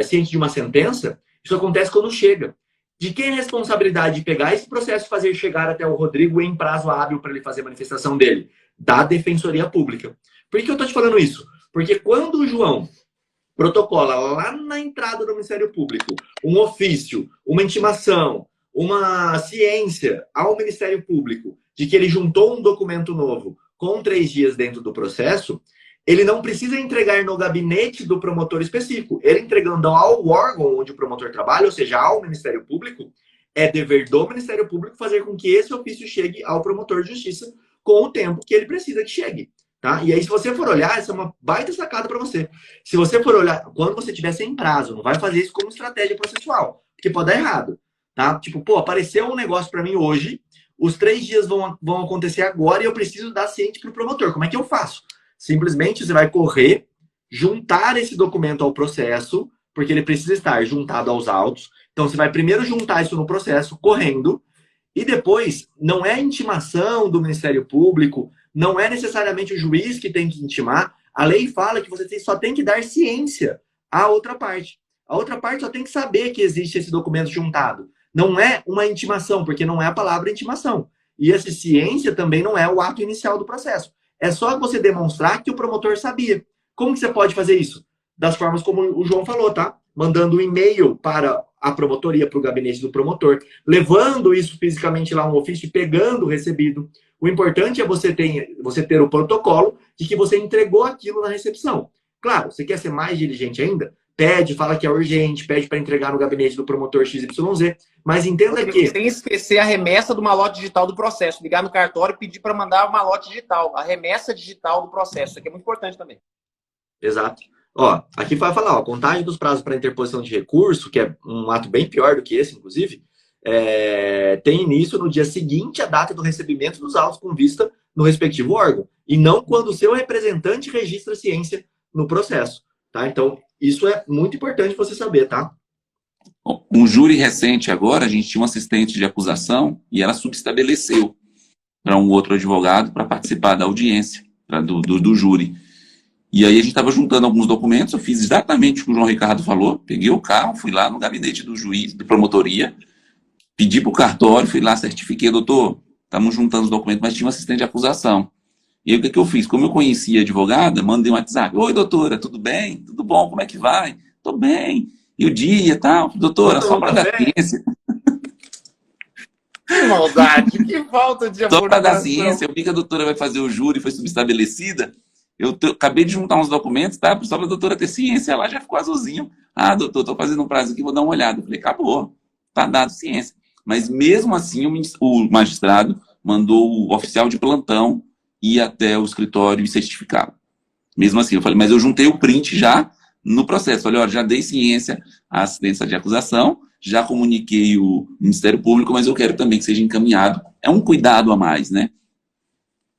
ciente de uma sentença, isso acontece quando chega. De quem é a responsabilidade de pegar esse processo e fazer chegar até o Rodrigo em prazo hábil para ele fazer a manifestação dele? Da Defensoria Pública. Por que eu estou te falando isso? Porque quando o João protocola lá na entrada do Ministério Público um ofício, uma intimação, uma ciência ao Ministério Público de que ele juntou um documento novo com 3 dias dentro do processo, ele não precisa entregar no gabinete do promotor específico. Ele entregando ao órgão onde o promotor trabalha, ou seja, ao Ministério Público, é dever do Ministério Público fazer com que esse ofício chegue ao promotor de justiça com o tempo que ele precisa que chegue. Tá? E aí, se você for olhar, essa é uma baita sacada para você. Se você for olhar, quando você tiver sem prazo, não vai fazer isso como estratégia processual, porque pode dar errado. Tá? Tipo, pô, apareceu um negócio para mim hoje, os 3 dias vão acontecer agora e eu preciso dar ciente para o promotor. Como é que eu faço? Simplesmente você vai correr, juntar esse documento ao processo, porque ele precisa estar juntado aos autos. Então, você vai primeiro juntar isso no processo, correndo, e depois, não é a intimação do Ministério Público, não é necessariamente o juiz que tem que intimar. A lei fala que você só tem que dar ciência à outra parte. A outra parte só tem que saber que existe esse documento juntado. Não é uma intimação, porque não é a palavra intimação. E essa ciência também não é o ato inicial do processo. É só você demonstrar que o promotor sabia. Como que você pode fazer isso? Das formas como o João falou, tá? Mandando um e-mail para a promotoria, para o gabinete do promotor, levando isso fisicamente lá no ofício e pegando o recebido. O importante é você ter o protocolo de que você entregou aquilo na recepção. Claro, você quer ser mais diligente ainda? Pede, fala que é urgente, pede para entregar no gabinete do promotor XYZ, mas entenda que... Sem esquecer a remessa do malote digital do processo. Ligar no cartório e pedir para mandar o malote digital, a remessa digital do processo. Isso aqui é muito importante também. Exato. Ó, aqui vai falar, ó, contagem dos prazos para interposição de recurso, que é um ato bem pior do que esse, inclusive, tem início no dia seguinte à data do recebimento dos autos com vista no respectivo órgão, e não quando o seu representante registra ciência no processo, tá? Então, isso é muito importante você saber, tá? Um júri recente agora, a gente tinha um assistente de acusação e ela subestabeleceu para um outro advogado para participar da audiência do júri. E aí a gente estava juntando alguns documentos, eu fiz exatamente o que o João Ricardo falou, peguei o carro, fui lá no gabinete do juiz, de promotoria, pedi para o cartório, fui lá, certifiquei, doutor, estamos juntando os documentos, mas tinha um assistente de acusação. E aí o que eu fiz? Como eu conhecia a advogada, mandei um WhatsApp, oi doutora, tudo bem? Tudo bom? Como é que vai? Tô bem. E o dia e tal? Doutora, só para dar ciência. Que maldade, que falta de só para dar ciência, eu vi que a doutora vai fazer o júri, foi subestabelecida. Eu acabei de juntar uns documentos, tá? Só para a doutora ter ciência, ela já ficou azulzinho. Ah, doutor, estou fazendo um prazo aqui, vou dar uma olhada. Eu falei, acabou, tá dado ciência. Mas mesmo assim, o magistrado mandou o oficial de plantão ir até o escritório e certificar. Mesmo assim, eu falei, mas eu juntei o print já no processo. Falei, olha, já dei ciência à assistência de acusação, já comuniquei o Ministério Público, mas eu quero também que seja encaminhado. É um cuidado a mais, né?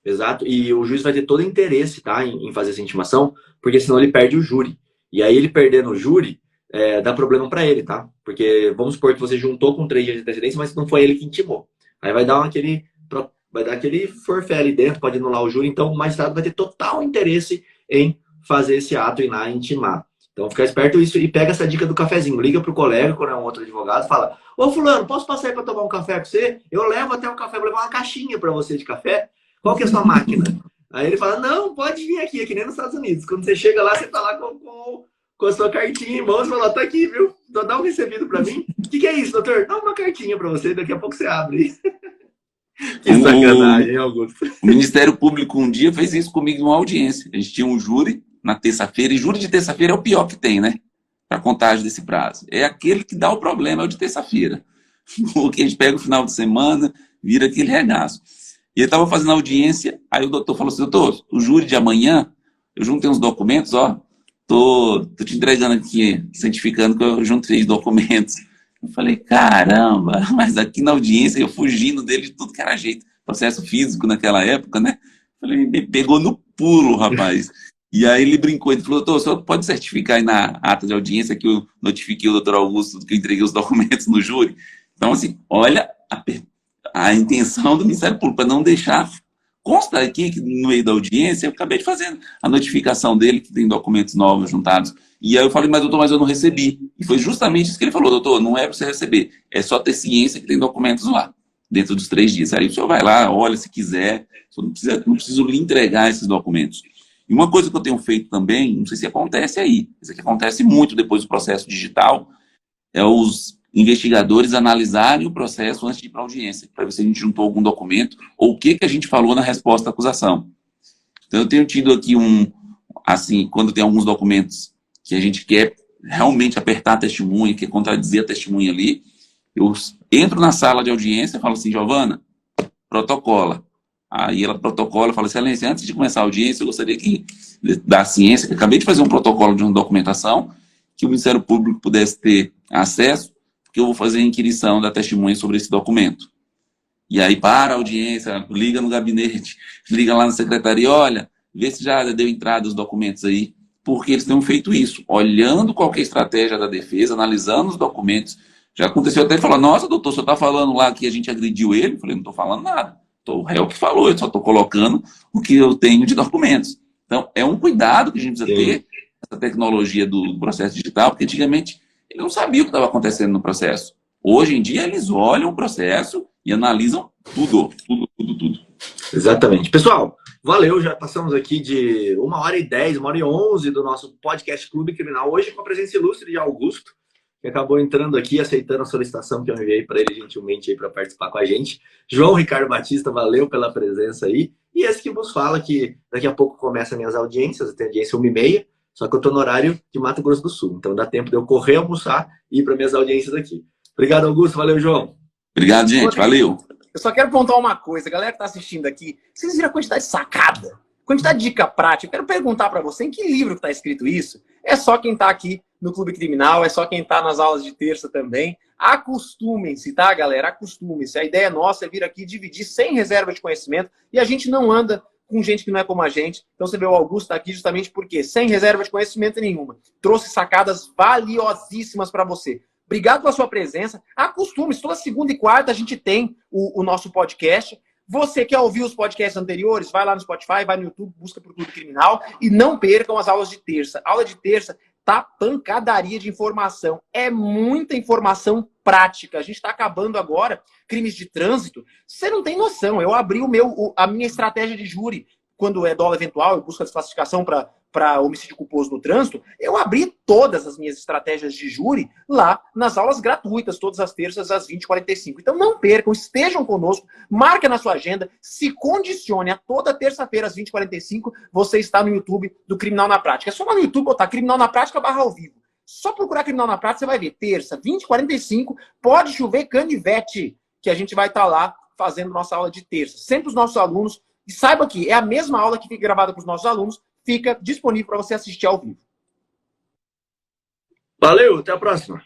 Exato. E o juiz vai ter todo interesse, tá, em fazer essa intimação, porque senão ele perde o júri. E aí ele perdendo o júri, dá problema para ele, tá? Porque vamos supor que você juntou com 3 dias de antecedência, mas não foi ele que intimou. Aí vai dar aquele forfé ali dentro, pode anular o júri. Então o magistrado vai ter total interesse em fazer esse ato e lá intimar. Então fica esperto isso e pega essa dica do cafezinho. Liga pro colega, quando é um outro advogado, fala: Ô fulano, posso passar aí para tomar um café com você? Eu levo até um café, vou levar uma caixinha para você de café. Qual que é a sua máquina? Aí ele fala: não, pode vir aqui, é que nem nos Estados Unidos. Quando você chega lá, você tá lá com a sua cartinha em mãos, você fala: tá aqui, viu? Dá um recebido para mim. O que é isso, doutor? Dá uma cartinha para você, daqui a pouco você abre. Que sacanagem, Augusto. O Ministério Público um dia fez isso comigo numa audiência. A gente tinha um júri na terça-feira, e júri de terça-feira é o pior que tem, né? Para contagem desse prazo. É aquele que dá o problema, é o de terça-feira. Porque a gente pega o final de semana, vira aquele regaço. E ele estava fazendo audiência, aí o doutor falou assim: doutor, o júri de amanhã, eu juntei uns documentos, ó, tô te entregando aqui, certificando que eu juntei os documentos. Eu falei: caramba, mas aqui na audiência, eu fugindo dele de tudo que era jeito. Processo físico naquela época, né? Eu falei: me pegou no pulo, rapaz. E aí ele brincou, ele falou: doutor, o senhor pode certificar aí na ata de audiência que eu notifiquei o doutor Augusto que eu entreguei os documentos no júri? Então, assim, olha a intenção do Ministério Público, para não deixar. Consta aqui que no meio da audiência eu acabei de fazer a notificação dele que tem documentos novos juntados. E aí eu falei: mas doutor, mas eu não recebi. E foi justamente isso que ele falou: doutor, não é para você receber, é só ter ciência que tem documentos lá, dentro dos 3 dias. Aí o senhor vai lá, olha se quiser, não preciso lhe entregar esses documentos. E uma coisa que eu tenho feito também, não sei se acontece aí, isso aqui acontece muito depois do processo digital, é os investigadores analisarem o processo antes de ir para a audiência, para ver se a gente juntou algum documento ou o que a gente falou na resposta à acusação. Então, eu tenho tido aqui assim, quando tem alguns documentos que a gente quer realmente apertar a testemunha, quer contradizer a testemunha ali, eu entro na sala de audiência e falo assim: Giovana, protocola. Aí ela protocola, fala: excelência, antes de começar a audiência, eu gostaria que, da ciência, que acabei de fazer um protocolo de uma documentação, que o Ministério Público pudesse ter acesso, porque eu vou fazer a inquirição da testemunha sobre esse documento. E aí para a audiência, liga no gabinete, liga lá na secretaria: olha, vê se já deu entrada os documentos aí, porque eles têm feito isso, olhando qual que é a estratégia da defesa, analisando os documentos. Já aconteceu até de falar: nossa, doutor, o senhor está falando lá que a gente agrediu ele? Eu falei: não estou falando nada. O réu que falou, eu só estou colocando o que eu tenho de documentos. Então, é um cuidado que a gente precisa ter, essa tecnologia do processo digital, porque antigamente ele não sabia o que estava acontecendo no processo. Hoje em dia, eles olham o processo e analisam tudo. Exatamente. Pessoal, valeu, já passamos aqui de 1h10, 1h11 do nosso podcast Clube Criminal, hoje com a presença ilustre de Augusto, que acabou entrando aqui, aceitando a solicitação que eu enviei para ele gentilmente para participar com a gente. João Ricardo Batista, valeu pela presença aí. E esse que vos fala que daqui a pouco começam minhas audiências, eu tenho audiência 1h30, só que eu estou no horário de Mato Grosso do Sul. Então dá tempo de eu correr, almoçar e ir para minhas audiências aqui. Obrigado, Augusto. Valeu, João. Obrigado, gente. Valeu. Eu só quero pontuar uma coisa. A galera que está assistindo aqui, vocês viram a quantidade de sacada? Quantidade de dica prática. Eu quero perguntar para você, em que livro que está escrito isso? É só quem está aqui no Clube Criminal, é só quem está nas aulas de terça também. Acostumem-se, tá, galera? Acostumem-se. A ideia nossa é vir aqui dividir sem reserva de conhecimento e a gente não anda com gente que não é como a gente. Então você vê o Augusto tá aqui justamente porque sem reserva de conhecimento nenhuma. Trouxe sacadas valiosíssimas para você. Obrigado pela sua presença. Acostume-se. Toda segunda e quarta a gente tem o nosso podcast. Você quer ouvir os podcasts anteriores? Vai lá no Spotify, vai no YouTube, busca por Clube Criminal e não percam as aulas de terça. A aula de terça tá pancadaria de informação. É muita informação prática. A gente está acabando agora crimes de trânsito. Você não tem noção. Eu abri a minha estratégia de júri quando é dolo eventual, eu busco a desclassificação para homicídio culposo no trânsito. Eu abri todas as minhas estratégias de júri lá nas aulas gratuitas, todas as terças às 20h45. Então não percam, estejam conosco, marque na sua agenda, se condicione a toda terça-feira às 20h45, você está no YouTube do Criminal na Prática. É só lá no YouTube botar Criminal na Prática / ao vivo. Só procurar Criminal na Prática, você vai ver. Terça, 20h45, pode chover canivete, que a gente vai estar lá fazendo nossa aula de terça. Sempre os nossos alunos. E saiba que é a mesma aula que fica gravada para os nossos alunos, fica disponível para você assistir ao vivo. Valeu, até a próxima.